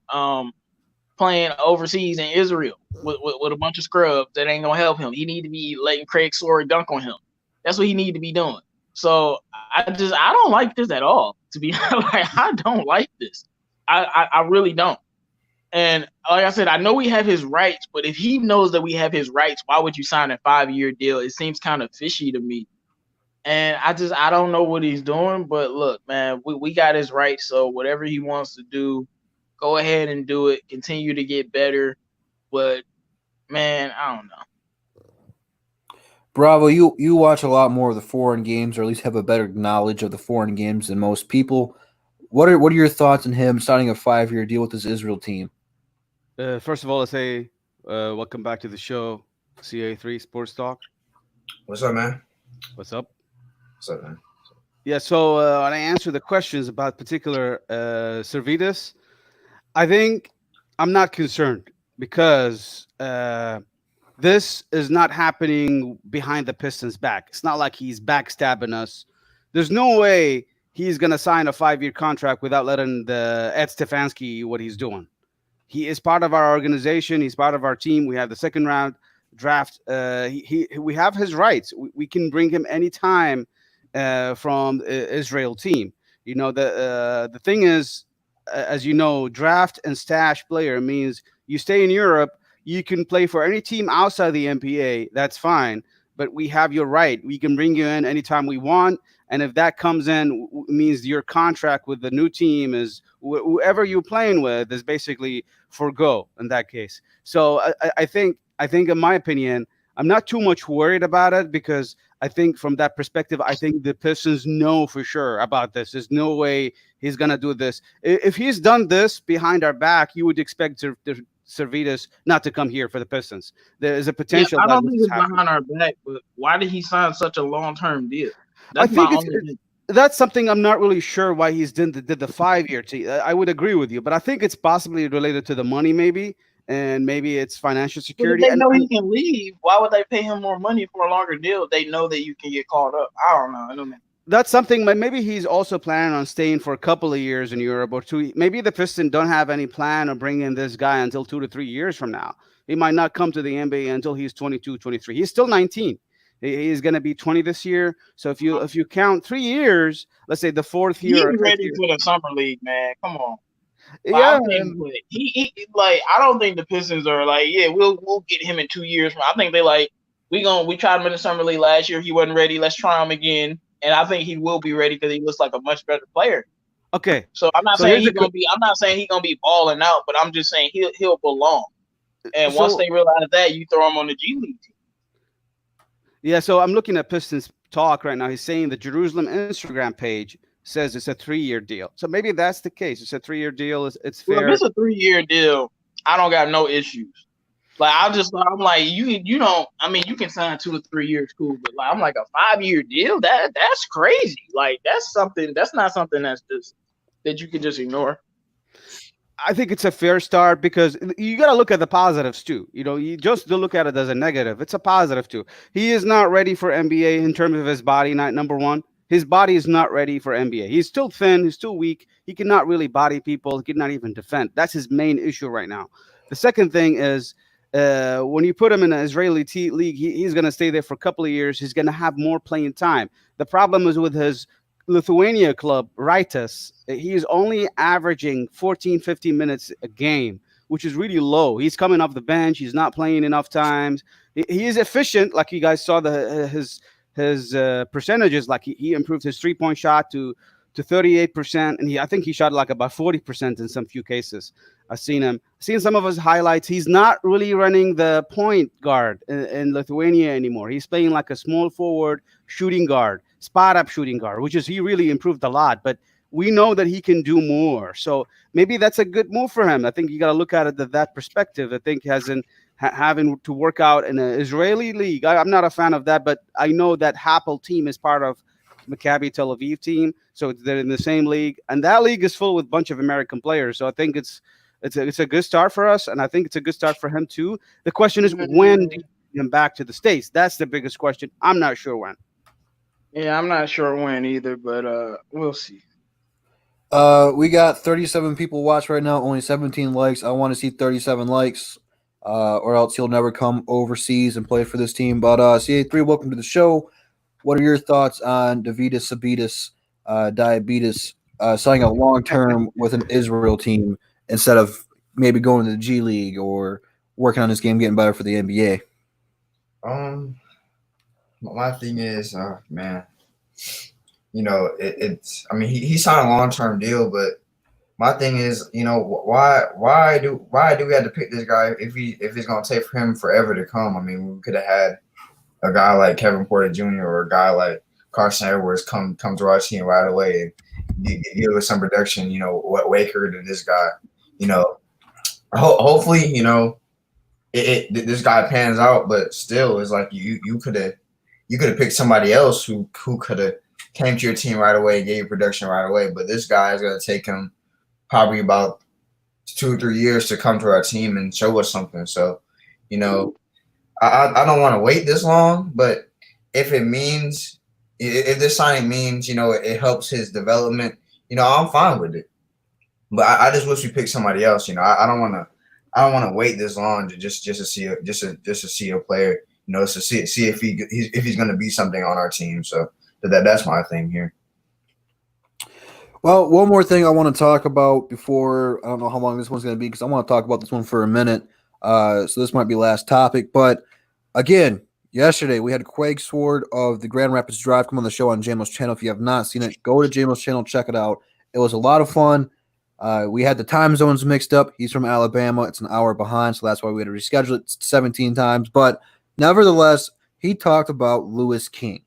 [SPEAKER 3] playing overseas in Israel with a bunch of scrubs that ain't gonna help him. He need to be letting Craig Story dunk on him. That's what he need to be doing. So I don't like this at all. To be like, I don't like this. I really don't. And like I said, I know we have his rights, but if he knows that we have his rights, why would you sign a 5-year deal? It seems kind of fishy to me. And I don't know what he's doing, but look, man, we got his rights. So whatever he wants to do, go ahead and do it. Continue to get better. But man, I don't know.
[SPEAKER 1] Bravo, you watch a lot more of the foreign games, or at least have a better knowledge of the foreign games than most people. What are your thoughts on him signing a 5-year deal with this Israel team?
[SPEAKER 2] First of all, let's say welcome back to the show, CA3 Sports Talk.
[SPEAKER 4] What's up, man?
[SPEAKER 2] What's up?
[SPEAKER 4] What's up, man?
[SPEAKER 2] Yeah, so when I answer the questions about particular Sirvydis, I think I'm not concerned because this is not happening behind the Pistons' back. It's not like he's backstabbing us. There's no way he's going to sign a 5-year contract without letting the Ed Stefanski what he's doing. He is part of our organization. He's part of our team. We have the second round draft. We have his rights. We can bring him anytime from the Israel team. You know, the thing is, as you know, draft and stash player means you stay in Europe. You can play for any team outside the NBA. That's fine. But we have your right. We can bring you in anytime we want. And if that comes in, means your contract with the new team is whoever you're playing with is basically forgo in that case. So I think in my opinion, I'm not too much worried about it because I think from that perspective, I think the Pistons know for sure about this. There's no way he's going to do this. If he's done this behind our back, you would expect Sirvydis not to come here for the Pistons. There is a potential.
[SPEAKER 3] Yeah, I don't think it's behind our back, but why did he sign such a long-term deal? That's
[SPEAKER 2] that's something I'm not really sure why he's did the 5-year. I would agree with you, but I think it's possibly related to the money, maybe, and maybe it's financial security.
[SPEAKER 3] If they know he can leave, why would they pay him more money for a longer deal if they know that you can get called up? I don't know.
[SPEAKER 2] That's something. Maybe he's also planning on staying for a couple of years in Europe or 2. Maybe the Pistons don't have any plan of bringing this guy until 2 to 3 years from now. He might not come to the NBA until he's 22, 23. He's still 19. He's going to be 20 this year. So if you count 3 years, let's say the fourth year.
[SPEAKER 3] He's ready for the summer league, man. Come on.
[SPEAKER 2] Yeah,
[SPEAKER 3] I don't think the Pistons are like, yeah, we'll get him in 2 years. I think they like we tried him in the summer league last year. He wasn't ready. Let's try him again. And I think he will be ready because he looks like a much better player.
[SPEAKER 2] Okay.
[SPEAKER 3] So I'm not saying he's gonna be. I'm not saying he's gonna be balling out, but I'm just saying he'll belong. And once they realize that, you throw him on the G League team.
[SPEAKER 2] Yeah. So I'm looking at Pistons talk right now. He's saying the Jerusalem Instagram page says it's a 3-year deal. So maybe that's the case. It's a 3-year deal. It's fair.
[SPEAKER 3] Well, if it's a 3-year deal, I don't got no issues. Like I'm like you don't. I mean, you can sign 2 or 3 years, cool. But like I'm like a 5-year deal. That's crazy. Like that's something. That's not something that's just that you can just ignore.
[SPEAKER 2] I think it's a fair start because you got to look at the positives too. You know, you just don't look at it as a negative. It's a positive too. He is not ready for NBA in terms of his body. Number one, his body is not ready for NBA. He's still thin. He's still weak. He cannot really body people. He cannot even defend. That's his main issue right now. The second thing is when you put him in an Israeli league, he's going to stay there for a couple of years. He's going to have more playing time. The problem is with his Lithuania club, Rytas, he is only averaging 14, 15 minutes a game, which is really low. He's coming off the bench. He's not playing enough times. He is efficient, like you guys saw his percentages. Like he improved his 3-point shot to 38%, and I think he shot like about 40% in some few cases. I've seen some of his highlights. He's not really running the point guard in Lithuania anymore. He's playing like a small forward shooting guard, spot up shooting guard, which is he really improved a lot. But we know that he can do more. So maybe that's a good move for him. I think you got to look at it that perspective. I think having to work out in an Israeli league. I'm not a fan of that, but I know that Hapoel team is part of Maccabi Tel Aviv team, so they're in the same league, and that league is full with a bunch of American players. So I think it's a good start for us, and I think it's a good start for him too. The question is when do you bring him back to the States? That's the biggest question. I'm not sure when.
[SPEAKER 3] Yeah, I'm not sure when either, but we'll see.
[SPEAKER 1] We got 37 people watch right now, only 17 likes. I want to see 37 likes, or else he'll never come overseas and play for this team. But CA3, welcome to the show. What are your thoughts on Deividas Sirvydis, Diabetes, signing a long term with an Israel team instead of maybe going to the G League or working on his game, getting better for the NBA?
[SPEAKER 4] My thing is, man, it's. I mean, he signed a long-term deal, but my thing is, why do we have to pick this guy if it's gonna take for him forever to come? I mean, we could have had a guy like Kevin Porter Jr. or a guy like Carson Edwards come to our team right away and give us some production. What way quicker than this guy. Hopefully, this guy pans out, but still, it's like you could have picked somebody else who could have came to your team right away and gave you production right away. But this guy is gonna take him probably about 2 or 3 years to come to our team and show us something. So, I don't want to wait this long, but if this signing means, it helps his development, I'm fine with it. But I just wish we picked somebody else. I don't want to wait this long to just to see a player, to see if he's going to be something on our team. So that's my thing here.
[SPEAKER 1] Well, one more thing I want to talk about before, I don't know how long this one's going to be because I want to talk about this one for a minute. So this might be last topic. But again, yesterday we had Quake Sword of the Grand Rapids Drive come on the show on JMO's channel. If you have not seen it, go to JMO's channel, check it out. It was a lot of fun. We had the time zones mixed up. He's from Alabama. It's an hour behind, so that's why we had to reschedule it 17 times. But nevertheless, he talked about Louis King.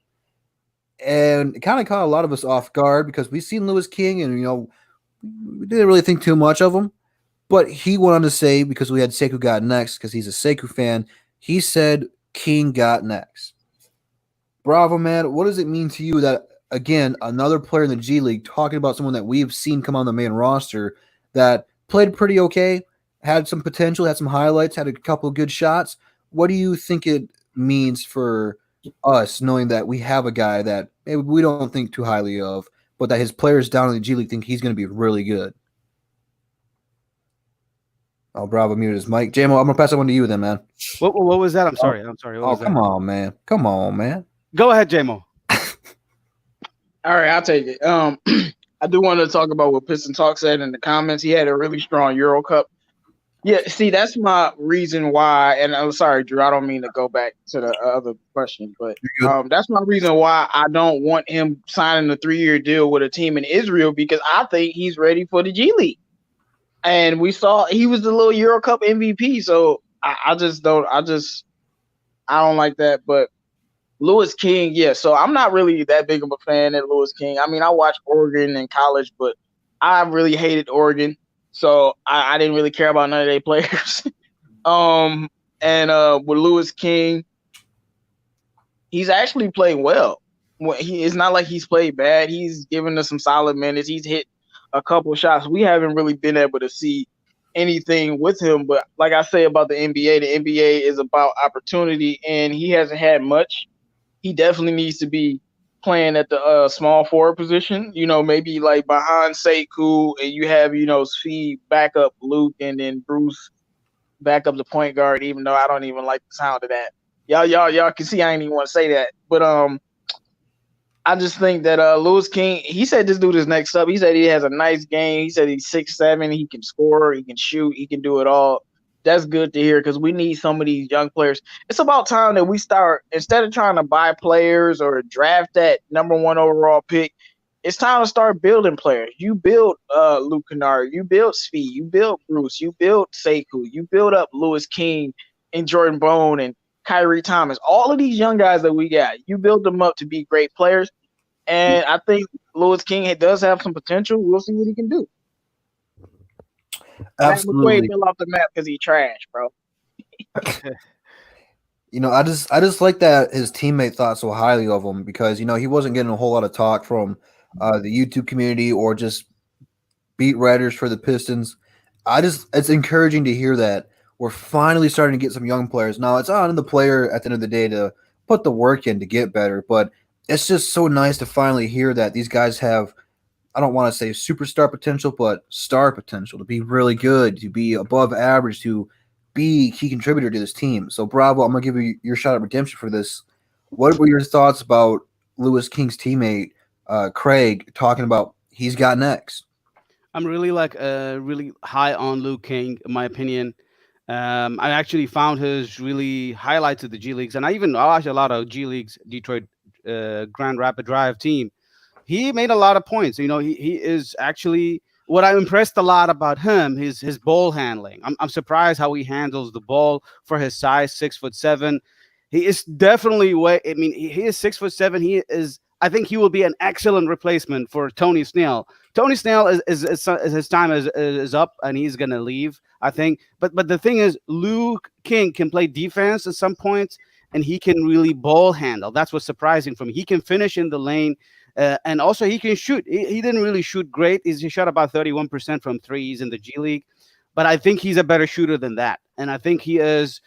[SPEAKER 1] And it kind of caught a lot of us off guard because we've seen Louis King and, we didn't really think too much of him. But he went on to say, because we had Sekou got next, because he's a Sekou fan, he said King got next. Bravo, man. What does it mean to you that, again, another player in the G League talking about someone that we've seen come on the main roster that played pretty okay, had some potential, had some highlights, had a couple of good shots? What do you think it means for us knowing that we have a guy that maybe we don't think too highly of, but that his players down in the G League think he's going to be really good? Oh, Bravo muted his mic. JMO, I'm going to pass that one to you then, man.
[SPEAKER 2] What was that? I'm sorry.
[SPEAKER 1] Come on, man. Come on, man.
[SPEAKER 2] Go ahead, JMO.
[SPEAKER 3] All right, I'll take it. I do want to talk about what Piston Talk said in the comments. He had a really strong Euro Cup. Yeah, see, that's my reason why, and I'm sorry, Drew, I don't mean to go back to the other question, but that's my reason why I don't want him signing a 3-year deal with a team in Israel, because I think he's ready for the G League. And we saw he was the little Euro Cup MVP, so I don't like that. But Louis King, yeah, so I'm not really that big of a fan of Louis King. I mean, I watched Oregon in college, but I really hated Oregon. So I didn't really care about none of their players. With Louis King, he's actually played well. It's not like he's played bad. He's given us some solid minutes. He's hit a couple shots. We haven't really been able to see anything with him. But like I say about the NBA is about opportunity, and he hasn't had much. He definitely needs to be playing at the small forward position, maybe like behind Sekou, and you have, Svi back up Luke, and then Bruce back up the point guard, even though I don't even like the sound of that. Y'all can see I ain't even want to say that. But I just think that Louis King, he said this dude is next up. He said he has a nice game. He said he's 6'7", he can score, he can shoot, he can do it all. That's good to hear because we need some of these young players. It's about time that we start, instead of trying to buy players or draft that #1 overall pick, it's time to start building players. You build Luke Kennard, you build Svi, you build Bruce, you build Sekou, you build up Louis King and Jordan Bone and Kyrie Thomas. All of these young guys that we got, you build them up to be great players. And I think Louis King does have some potential. We'll see what he can do.
[SPEAKER 1] Absolutely.
[SPEAKER 3] McQuaid fell off the map because he trash, bro.
[SPEAKER 1] I just like that his teammate thought so highly of him because, he wasn't getting a whole lot of talk from the YouTube community or just beat writers for the Pistons. It's encouraging to hear that we're finally starting to get some young players. Now, it's on the player at the end of the day to put the work in to get better, but it's just so nice to finally hear that these guys have I don't want to say superstar potential, but star potential to be really good, to be above average, to be a key contributor to this team. So, Bravo, I'm going to give you your shot at redemption for this. What were your thoughts about Lewis King's teammate, Craig, talking about he's got next?
[SPEAKER 2] I'm really really high on Luke King, in my opinion. I actually found his really highlights of the G Leagues, and I watched a lot of G Leagues, Detroit Grand Rapid Drive team. He made a lot of points. He is actually what I'm impressed a lot about him. His ball handling. I'm surprised how he handles the ball for his size, 6'7". He is definitely way. I mean, he is 6'7". He is. I think he will be an excellent replacement for Tony Snell. Tony Snell is his time is up and he's gonna leave. I think. But the thing is, Luke King can play defense at some points and he can really ball handle. That's what's surprising for me. He can finish in the lane. And also he can shoot. He didn't really shoot great. He shot about 31% from threes in the G League, but I think he's a better shooter than that. And I think he is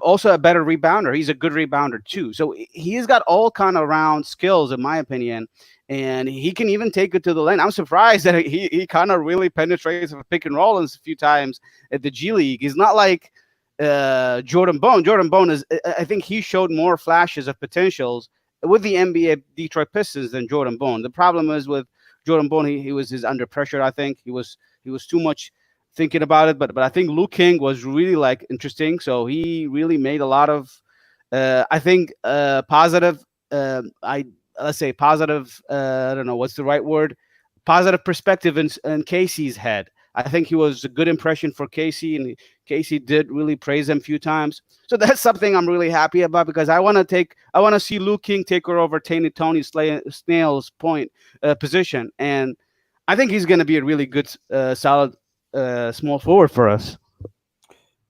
[SPEAKER 2] also a better rebounder. He's a good rebounder too. So he's got all kind of round skills, in my opinion, and he can even take it to the lane. I'm surprised that he kind of really penetrates a pick and roll a few times at the G League. He's not like Jordan Bone. Jordan Bone is. I think he showed more flashes of potentials with the NBA Detroit Pistons than Jordan Bone. The problem is with Jordan Bone, he was under pressure. I think he was too much thinking about it. But I think Luke King was really interesting. So he really made a lot of I think positive. Let's say positive. I don't know what's the right word. Positive perspective in Casey's head. I think he was a good impression for Casey, and Casey did really praise him a few times. So that's something I'm really happy about because I want to see Luke King take over Tony Snell's point position, and I think he's going to be a really good, solid small forward for us.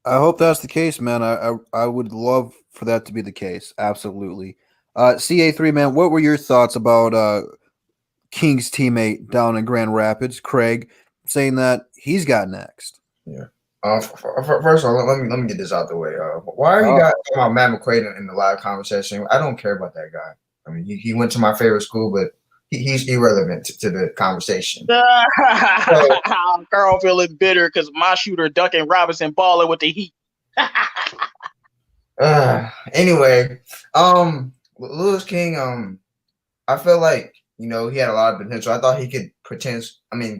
[SPEAKER 1] I hope that's the case, man. I would love for that to be the case. Absolutely. CA3, man, what were your thoughts about King's teammate down in Grand Rapids, Craig, saying that he's got next?
[SPEAKER 4] Yeah. First of all, let me get this out the way. Why are you guys talking about Matt McQuaid in the live conversation? I don't care about that guy. I mean, he went to my favorite school, but he's irrelevant to the conversation.
[SPEAKER 3] Carl feeling bitter because my shooter Duncan Robinson balling with the Heat.
[SPEAKER 4] Anyway, Lewis King, I feel like he had a lot of potential. I thought he could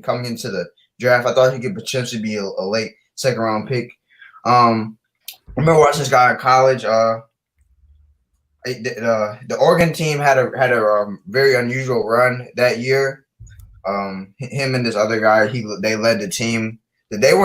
[SPEAKER 4] coming into the draft, I thought he could potentially be a late second round pick. I remember watching this guy in college. The Oregon team had a very unusual run that year. Him and this other guy, they led the team. They're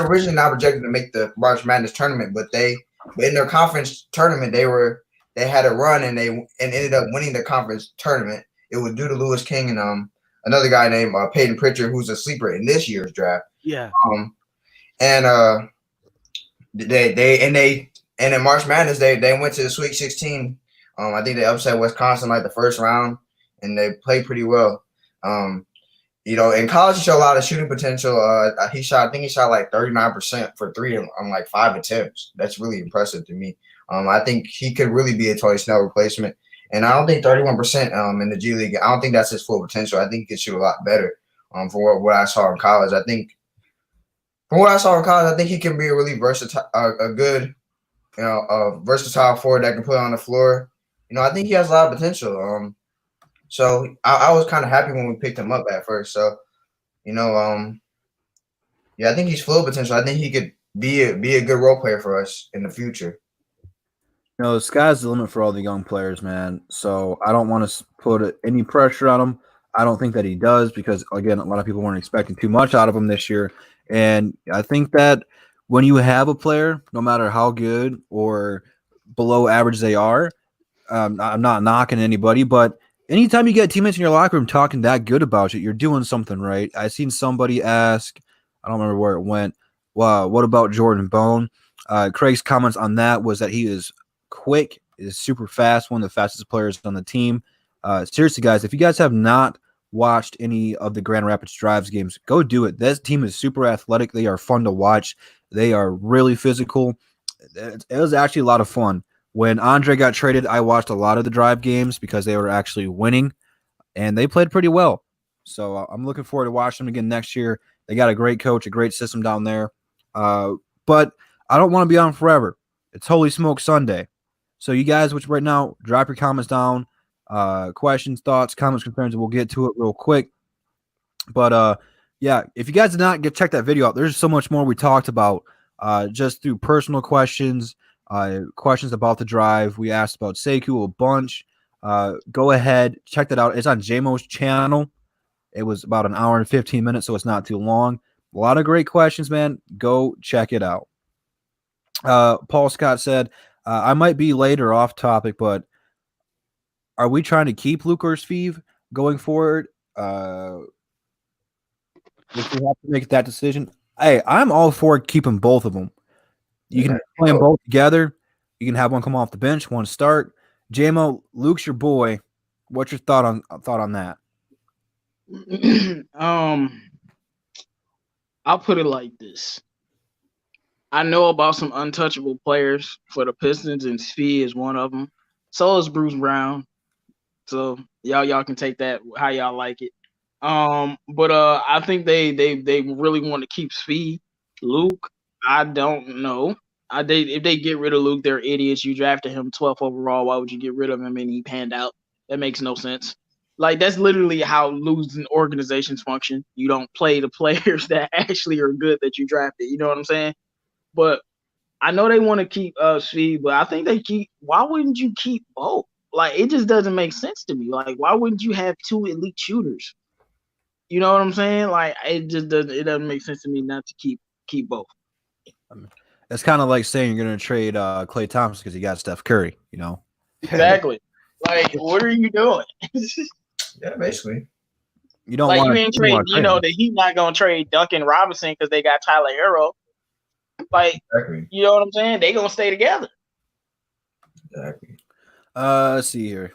[SPEAKER 4] originally not projected to make the March Madness tournament, but in their conference tournament they had a run and ended up winning the conference tournament. It was due to Lewis King and another guy named Peyton Pritchard, who's a sleeper in this year's draft.
[SPEAKER 2] Yeah.
[SPEAKER 4] And in March Madness they went to the Sweet 16. I think they upset Wisconsin like the first round, and they played pretty well. In college he showed a lot of shooting potential. I think he shot like 39% for three on like 5 attempts. That's really impressive to me. I think he could really be a Tony Snell replacement. And I don't think 31% in the G League, I don't think that's his full potential. I think he could shoot a lot better from what I saw in college. I think he can be a really versatile, versatile forward that can play on the floor. I think he has a lot of potential. So I was kind of happy when we picked him up at first. So, I think he's full of potential. I think he could be a good role player for us in the future.
[SPEAKER 1] The sky's the limit for all the young players, man. So I don't want to put any pressure on him. I don't think that he does because, again, a lot of people weren't expecting too much out of him this year. And I think that when you have a player, no matter how good or below average they are, I'm not knocking anybody, but anytime you get teammates in your locker room talking that good about you, you're doing something right. I seen somebody ask, I don't remember where it went, wow, what about Jordan Bone? Craig's comments on that was that he is quick, is super fast, one of the fastest players on the team. Seriously, guys, if you guys have not watched any of the Grand Rapids Drives games, go do it. This team is super athletic. They are fun to watch. They are really physical. It was actually a lot of fun. When Andre got traded, I watched a lot of the Drive games because they were actually winning, and they played pretty well. So I'm looking forward to watching them again next year. They got a great coach, a great system down there. But I don't want to be on forever. It's Holy Smoke Sunday. So you guys, which right now, drop your comments down. Questions, thoughts, comments, concerns. We'll get to it real quick. But yeah, if you guys did not check that video out, there's so much more we talked about just through personal questions, questions about the drive. We asked about Sekou a bunch. Go ahead, check that out. It's on JMO's channel. It was about an hour and 15 minutes, so it's not too long. A lot of great questions, man. Go check it out. Paul Scott said, I might be later off topic, but are we trying to keep Luke or Steve going forward? If we have to make that decision, hey, I'm all for keeping both of them. You can play them both together. You can have one come off the bench, one start. JMO, Luke's your boy. What's your thought on that?
[SPEAKER 3] I'll put it like this. I know about some untouchable players for the Pistons, and Svi is one of them. So is Bruce Brown. So y'all can take that how y'all like it. But I think they really want to keep Svi. Luke, I don't know. If they get rid of Luke, they're idiots. You drafted him 12th overall. Why would you get rid of him and he panned out? That makes no sense. Like, that's literally how losing organizations function. You don't play the players that actually are good that you drafted. You know what I'm saying? But I know they want to keep Svi, but I think why wouldn't you keep both? Like, it just doesn't make sense to me. Like, why wouldn't you have two elite shooters? You know what I'm saying? Like, it doesn't make sense to me not to keep both.
[SPEAKER 1] It's kind of like saying you're going to trade Klay Thompson because you got Steph Curry, you know?
[SPEAKER 3] Exactly. Like, what are you doing?
[SPEAKER 4] Yeah, basically.
[SPEAKER 1] You don't
[SPEAKER 3] like
[SPEAKER 1] want
[SPEAKER 3] you ain't trade. You know that he's not gonna trade Duncan Robinson because they got Tyler Hero. Like, exactly. You know what I'm saying? They gonna stay together.
[SPEAKER 4] Exactly.
[SPEAKER 1] Let's see here.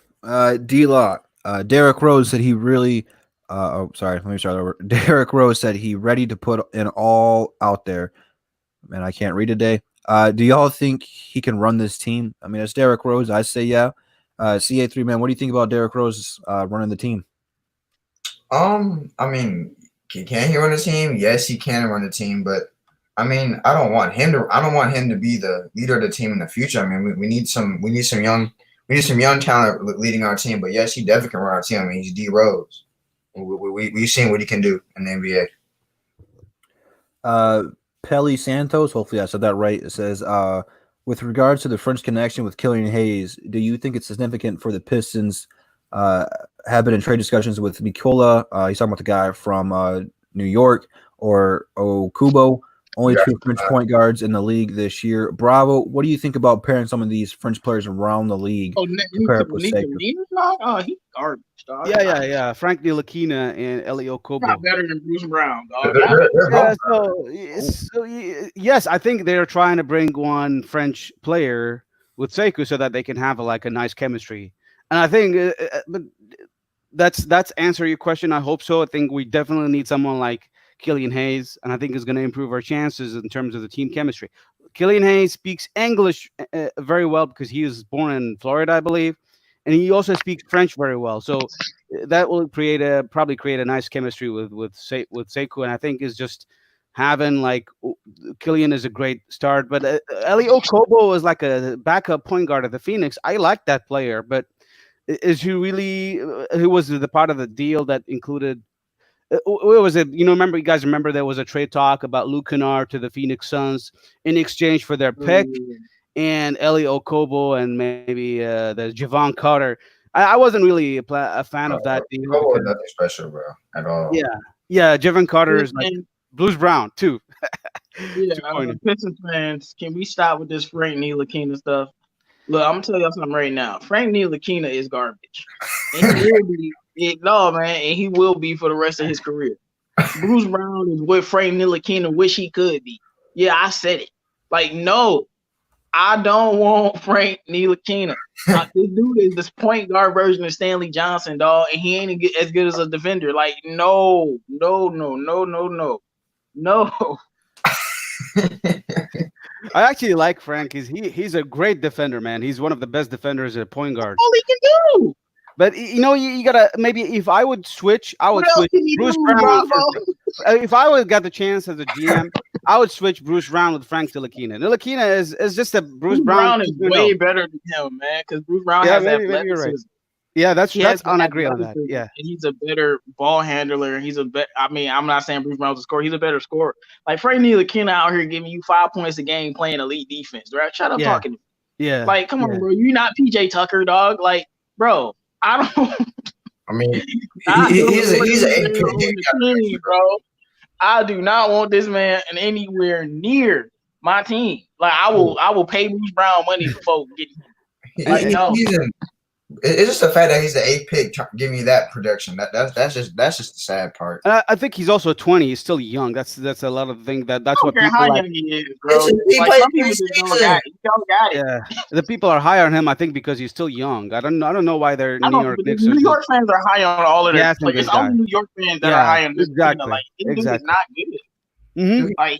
[SPEAKER 1] D-Lot. Derrick Rose said he really. Sorry. Let me start over. Derrick Rose said he ready to put in all out there. Man, I can't read today. Do y'all think he can run this team? I mean, it's Derrick Rose. I say yeah. CA3 man, what do you think about Derrick Rose running the team?
[SPEAKER 4] I mean, can he run the team? Yes, he can run the team, but I mean, I don't want him to be the leader of the team in the future. I mean, we need some young talent leading our team. But yes, he definitely can run our team. I mean, he's D Rose. We've seen what he can do in the
[SPEAKER 1] NBA. Pelly Santos, hopefully I said that right. It says, with regards to the French connection with Killian Hayes, do you think it's significant for the Pistons? Have been in trade discussions with Mikola. He's talking about the guy from New York, or Okubo. Only two French point guards in the league this year. Bravo. What do you think about pairing some of these French players around the league?
[SPEAKER 3] Oh, he's garbage, dog.
[SPEAKER 2] Yeah. Frank Ntilikina and Eli Okobo.
[SPEAKER 3] Not better than Bruce Brown, dog.
[SPEAKER 2] Yes, I think they're trying to bring one French player with Sekou so that they can have a nice chemistry. And I think, but that's answer your question. I hope so. I think we definitely need someone like Killian Hayes, and I think is going to improve our chances in terms of the team chemistry. Killian Hayes speaks English very well because he was born in Florida, I believe, and he also speaks French very well. So that will probably create a nice chemistry with Sekou, and I think is just having Killian is a great start, but Eli Okobo is like a backup point guard at the Phoenix. I like that player, but is he really? Who was the part of the deal that included? What was it? You guys remember there was a trade talk about Luke Kennard to the Phoenix Suns in exchange for their pick and Eli Okobo and maybe the Javon Carter. I wasn't really a fan of that deal.
[SPEAKER 4] Okobo is nothing special, bro, at all.
[SPEAKER 2] Yeah. Javon Carter is like Blues Brown too.
[SPEAKER 3] Pistons fans, can we stop with this Frank Ntilikina stuff? Look, I'm gonna tell y'all something right now. Frank Ntilikina is garbage. And he will be. And he will be for the rest of his career. Bruce Brown is what Frank Ntilikina wish he could be. Yeah, I said it. Like, no, I don't want Frank Ntilikina. This dude is this point guard version of Stanley Johnson, dog, and he ain't as good as a defender. Like, no.
[SPEAKER 2] I actually like Frank. He's a great defender, man. He's one of the best defenders at point guard.
[SPEAKER 3] All he can do.
[SPEAKER 2] But you gotta maybe if I would switch, I would
[SPEAKER 3] What else
[SPEAKER 2] switch
[SPEAKER 3] can you
[SPEAKER 2] Bruce
[SPEAKER 3] do,
[SPEAKER 2] Brown.
[SPEAKER 3] Bravo?
[SPEAKER 2] If I would got the chance as a GM, I would switch Bruce Brown with Frank Ntilikina. Ntilikina is just a Bruce
[SPEAKER 3] Bruce Brown is
[SPEAKER 2] 2.0.
[SPEAKER 3] way better than him, man. Because Bruce Brown
[SPEAKER 2] Yeah,
[SPEAKER 3] has
[SPEAKER 2] maybe
[SPEAKER 3] athleticism.
[SPEAKER 2] you're right. Yeah, that's
[SPEAKER 3] He has
[SPEAKER 2] I agree on that.
[SPEAKER 3] athleticism,
[SPEAKER 2] Yeah.
[SPEAKER 3] and he's a better ball handler. And he's a better. I mean, I'm not saying Bruce Brown's a scorer. He's a better scorer. Like Frank Ntilikina out here giving you 5 points a game playing elite defense. Right? Shut up
[SPEAKER 2] Yeah.
[SPEAKER 3] talking. To me.
[SPEAKER 2] Yeah.
[SPEAKER 3] Like, come
[SPEAKER 2] Yeah.
[SPEAKER 3] on, bro. You're not PJ Tucker, dog. Like, bro. I don't.
[SPEAKER 4] I mean,
[SPEAKER 3] he's
[SPEAKER 4] an
[SPEAKER 3] a
[SPEAKER 4] AP
[SPEAKER 3] team, bro. I do not want this man anywhere near my team. Like, I will pay Bruce Brown money before getting him. Like, no.
[SPEAKER 4] It's just the fact that he's the 8th pick giving you that production. That's just the sad part.
[SPEAKER 2] I think he's also 20. He's still young. That's a lot of things that's what
[SPEAKER 3] I don't care
[SPEAKER 2] people
[SPEAKER 3] how
[SPEAKER 2] like.
[SPEAKER 3] young he is, bro.
[SPEAKER 4] He
[SPEAKER 3] Like,
[SPEAKER 4] played
[SPEAKER 3] some people just don't got it. You don't got it.
[SPEAKER 2] Yeah, the people are high on him. I think because he's still young. I don't know why they're
[SPEAKER 3] I
[SPEAKER 2] New
[SPEAKER 3] know,
[SPEAKER 2] York
[SPEAKER 3] but
[SPEAKER 2] Knicks.
[SPEAKER 3] New York fans are high on all of their
[SPEAKER 2] Yeah, I think
[SPEAKER 3] players. It's
[SPEAKER 2] this guy.
[SPEAKER 3] only New York fans that
[SPEAKER 2] Yeah,
[SPEAKER 3] are high on this.
[SPEAKER 2] exactly.
[SPEAKER 3] Like, this dude is
[SPEAKER 2] Exactly.
[SPEAKER 3] not good.
[SPEAKER 2] Mm-hmm.
[SPEAKER 3] Like,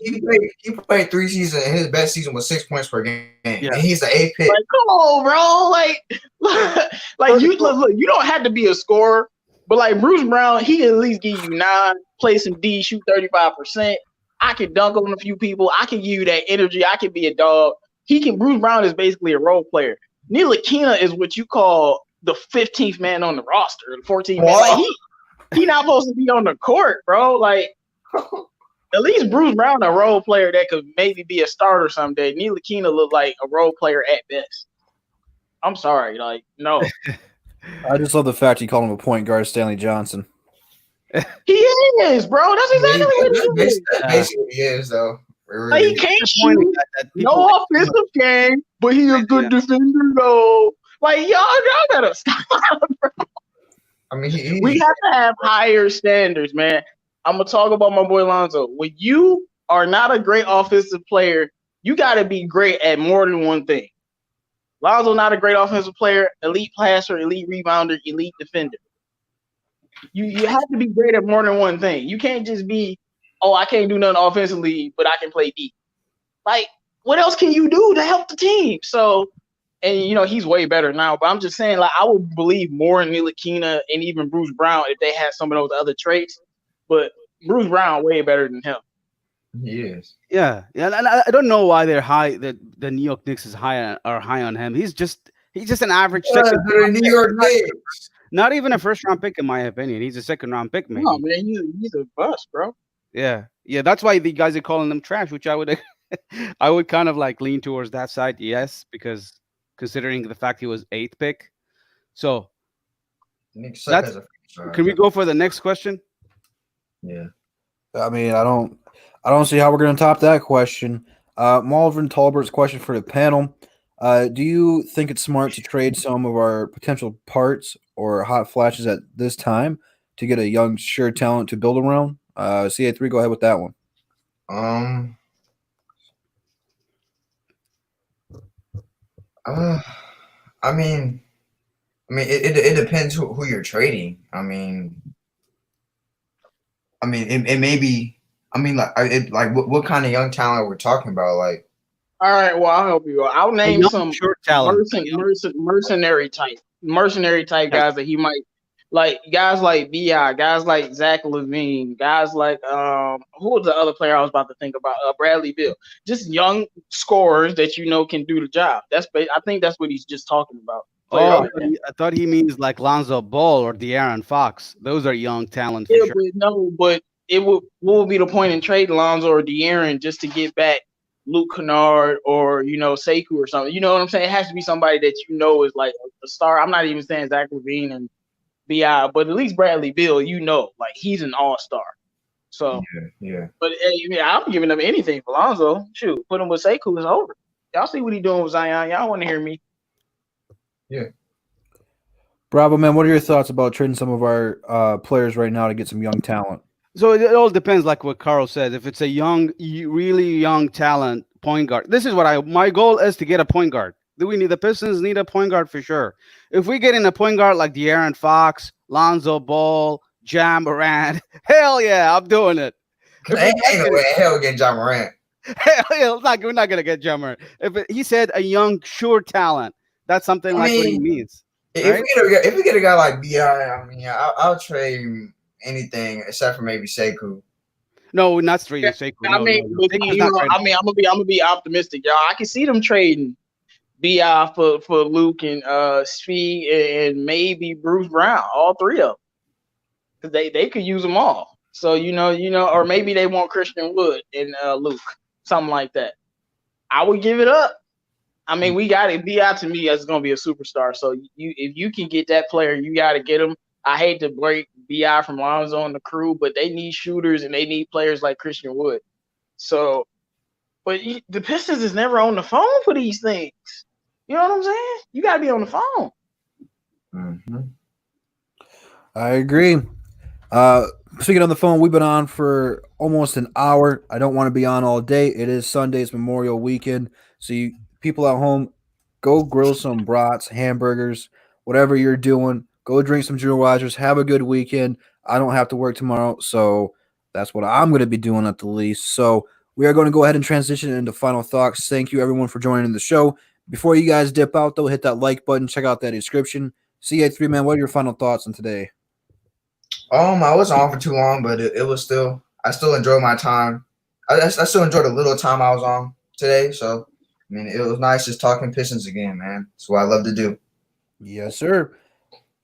[SPEAKER 4] He played 3 seasons, and his best season was 6 points per game.
[SPEAKER 2] Yeah.
[SPEAKER 4] And he's the 8th pick.
[SPEAKER 3] like, come on, bro. Like you look, you don't have to be a scorer, but like Bruce Brown, he at least give you 9, play some D, shoot 35%. I can dunk on a few people. I can give you that energy. I can be a dog. Bruce Brown is basically a role player. Ntilikina is what you call the 15th man on the roster, the 14th man. Like, he not supposed to be on the court, bro. Like, at least Bruce Brown a role player that could maybe be a starter someday. Ntilikina look like a role player at best. I'm sorry, like, no.
[SPEAKER 1] I just love the fact you call him a point guard, Stanley Johnson.
[SPEAKER 3] He is, bro. That's exactly what he is.
[SPEAKER 4] That's basically what he is, though.
[SPEAKER 3] Like, he can't shoot. No offensive game, but he a good defender, though. Like, y'all gotta stop, bro.
[SPEAKER 4] I mean,
[SPEAKER 3] We have to have higher standards, man. I'm gonna talk about my boy Lonzo. When you are not a great offensive player, you gotta be great at more than one thing. Lonzo not a great offensive player, elite passer, elite rebounder, elite defender. You have to be great at more than one thing. You can't just be, oh, I can't do nothing offensively, but I can play deep. Like, what else can you do to help the team? So, and he's way better now. But I'm just saying, like, I would believe more in Ntilikina and even Bruce Brown if they had some of those other traits. But Bruce Brown way better than him.
[SPEAKER 4] He is.
[SPEAKER 2] Yeah. And I don't know why they're high. The New York Knicks are high on him. He's just an average second.
[SPEAKER 4] New York Knicks.
[SPEAKER 2] Not even a first round pick, in my opinion. He's a second round pick, maybe.
[SPEAKER 3] No, man, he's a bust, bro.
[SPEAKER 2] Yeah. That's why the guys are calling them trash, which I would I would kind of like lean towards that side, yes, because considering the fact he was 8th pick. So can we go for the next question?
[SPEAKER 4] Yeah.
[SPEAKER 1] I mean, I don't see how we're going to top that question. Malvern Tolbert's question for the panel. Do you think it's smart to trade some of our potential parts or hot flashes at this time to get a young, sure talent to build around? CA3, go ahead with that one.
[SPEAKER 4] I mean, it depends who you're trading. I mean, it may be. I mean, like what kind of young talent we're talking about? Like,
[SPEAKER 3] all right, well, I'll help you. I'll name some
[SPEAKER 2] short talent,
[SPEAKER 3] mercenary type guys that he might like. Guys like Bi, guys like Zach LaVine, guys like who was the other player I was about to think about? Bradley Beal. Just young scorers that can do the job. I think that's what he's just talking about.
[SPEAKER 2] I thought he means like Lonzo Ball or De'Aaron Fox. Those are young talents.
[SPEAKER 3] Yeah,
[SPEAKER 2] for sure.
[SPEAKER 3] but what would be the point in trading Lonzo or De'Aaron just to get back Luke Kennard or Sekou or something? You know what I'm saying? It has to be somebody that is like a star. I'm not even saying Zach LaVine and Bi, but at least Bradley Beal, like he's an all-star. So
[SPEAKER 4] yeah.
[SPEAKER 3] But I'm giving up anything for Lonzo. Shoot, put him with Sekou is over. Y'all see what he's doing with Zion. Y'all want to hear me?
[SPEAKER 4] Yeah.
[SPEAKER 1] Bravo, man. What are your thoughts about trading some of our players right now to get some young talent?
[SPEAKER 2] So it all depends, like what Carl said. If it's a really young talent point guard, this is what my goal is to get a point guard. The Pistons need a point guard for sure. If we get in a point guard like De'Aaron Fox, Lonzo Ball, Ja Morant, hell yeah, I'm doing it.
[SPEAKER 4] Ain't no way hell we get Ja Morant.
[SPEAKER 2] Hell yeah, we're not gonna get Ja Morant. He said a young, sure talent. That's something what he means. Right?
[SPEAKER 4] If we get a guy like Bi, I mean, I'll trade anything except for maybe Sekou.
[SPEAKER 2] No, not straight Sekou.
[SPEAKER 3] I mean,
[SPEAKER 2] No.
[SPEAKER 3] but
[SPEAKER 2] Sekou's
[SPEAKER 3] you
[SPEAKER 2] not
[SPEAKER 3] know,
[SPEAKER 2] tradable.
[SPEAKER 3] I mean, I'm gonna be optimistic, y'all. I can see them trading Bi for Luke and Speed and maybe Bruce Brown, all three of them, because they could use them all. So or maybe they want Christian Wood and Luke, something like that. I would give it up. I mean, we got it. Bi to me is gonna be a superstar. So if you can get that player, you got to get him. I hate to break Bi from Lonzo and the crew, but they need shooters and they need players like Christian Wood. So, but the Pistons is never on the phone for these things. You know what I'm saying? You got to be on the phone.
[SPEAKER 4] Mm-hmm.
[SPEAKER 1] I agree. Speaking on the phone, we've been on for almost an hour. I don't want to be on all day. It is Sunday's Memorial Weekend, so you people at home, go grill some brats, hamburgers, whatever you're doing. Go drink some Junior Rogers. Have a good weekend. I don't have to work tomorrow, so that's what I'm going to be doing at the least. So we are going to go ahead and transition into final thoughts. Thank you everyone for joining the show. Before you guys dip out, though, hit that like button. Check out that description. CA3 man, what are your final thoughts on today?
[SPEAKER 4] I wasn't on for too long, but it was still. I still enjoyed my time. I still enjoyed the little time I was on today. So, I mean, it was nice just talking Pistons again, man. That's what I love to do.
[SPEAKER 1] Yes, sir.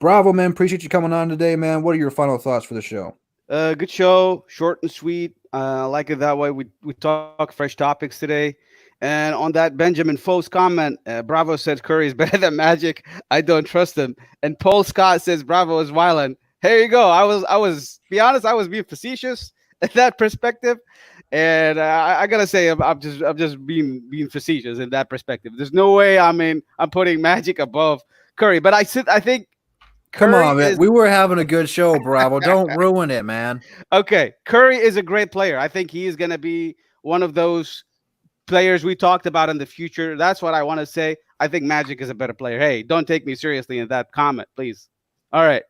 [SPEAKER 1] Bravo, man. Appreciate you coming on today, man. What are your final thoughts for the show?
[SPEAKER 2] Good show, short and sweet. I like it that way. We talk fresh topics today. And on that Benjamin Fo's comment, Bravo says Curry is better than Magic. I don't trust him. And Paul Scott says Bravo is violent. Here you go. I was be honest, I was being facetious at that perspective. And I gotta say, I'm just being facetious in that perspective. There's no way. I mean, I'm putting Magic above Curry, but I think
[SPEAKER 1] Come
[SPEAKER 2] Curry
[SPEAKER 1] on, man.
[SPEAKER 2] is
[SPEAKER 1] We were having a good show, Bravo. Don't ruin it, man.
[SPEAKER 2] okay. Curry is a great player. I think he is going to be one of those players we talked about in the future. That's what I want to say. I think Magic is a better player. Hey, don't take me seriously in that comment, please. All right.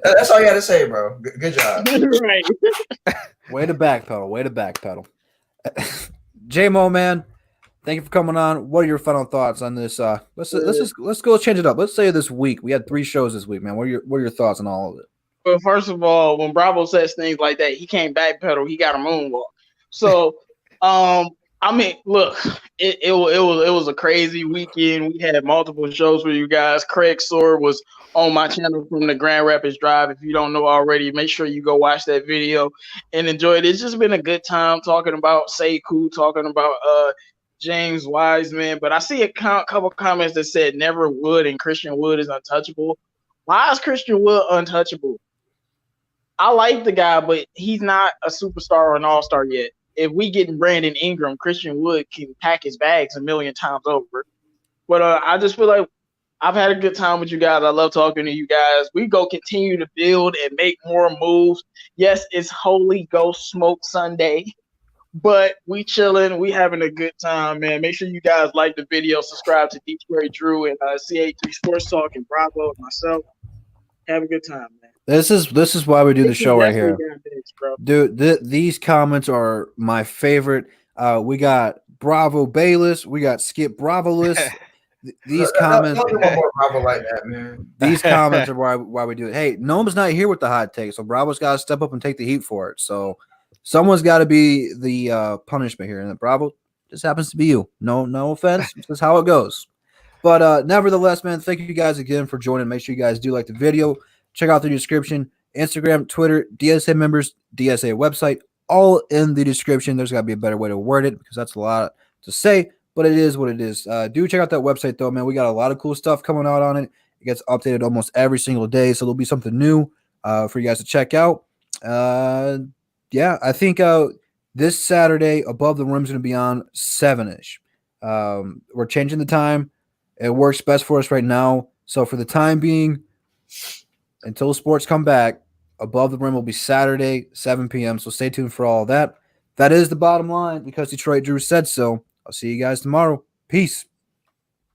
[SPEAKER 4] That's all you got to say, bro. Good job.
[SPEAKER 3] Right.
[SPEAKER 1] Way to backpedal. Way to backpedal. J-Mo, man. Thank you for coming on. What are your final thoughts on this? Let's go change it up. Let's say this week we had 3 shows this week, man. What are your thoughts on all of it?
[SPEAKER 3] But first of all, when Bravo says things like that, he can't backpedal. He got a moonwalk. So, I mean, look, it was a crazy weekend. We had multiple shows for you guys. Craig Sword was on my channel from the Grand Rapids Drive. If you don't know already, make sure you go watch that video and enjoy it. It's just been a good time talking about Sekou, talking about James Wiseman. But I see a couple comments that said never Wood and Christian Wood is untouchable. Why is Christian Wood untouchable? I like the guy, but he's not a superstar or an all-star yet. If we get Brandon Ingram, Christian Wood can pack his bags a million times over. But I just feel like I've had a good time with you guys. I love talking to you guys. We go continue to build and make more moves. Yes, it's Holy Ghost Smoke Sunday, but we chilling. We having a good time, man. Make sure you guys like the video, subscribe to Detroit Drew and CA3 Sports Talk and Bravo and myself. Have a good time, man.
[SPEAKER 1] This is why we do the show right here.
[SPEAKER 3] Big, bro.
[SPEAKER 1] Dude, these comments are my favorite. We got Bravo Bayless. We got Skip Bravo-less. These comments.
[SPEAKER 4] Don't do one more Bravo like that, man.
[SPEAKER 1] These comments are why we do it. Hey, Noam's not here with the hot take, so Bravo's got to step up and take the heat for it. So someone's got to be the punishment here, and Bravo just happens to be you. No offense. This is how it goes. But nevertheless, man, thank you guys again for joining. Make sure you guys do like the video. Check out the description. Instagram, Twitter, DSA members, DSA website, all in the description. There's got to be a better way to word it because that's a lot to say, but it is what it is. Do check out that website, though, man. We got a lot of cool stuff coming out on it. It gets updated almost every single day, so there'll be something new for you guys to check out. Yeah, I think this Saturday, Above the Rim is going to be on 7-ish. We're changing the time. It works best for us right now. So for the time being, until sports come back, Above the Rim will be Saturday, 7 p.m. So stay tuned for all of that. That is the bottom line because Detroit Drew said so. I'll see you guys tomorrow. Peace.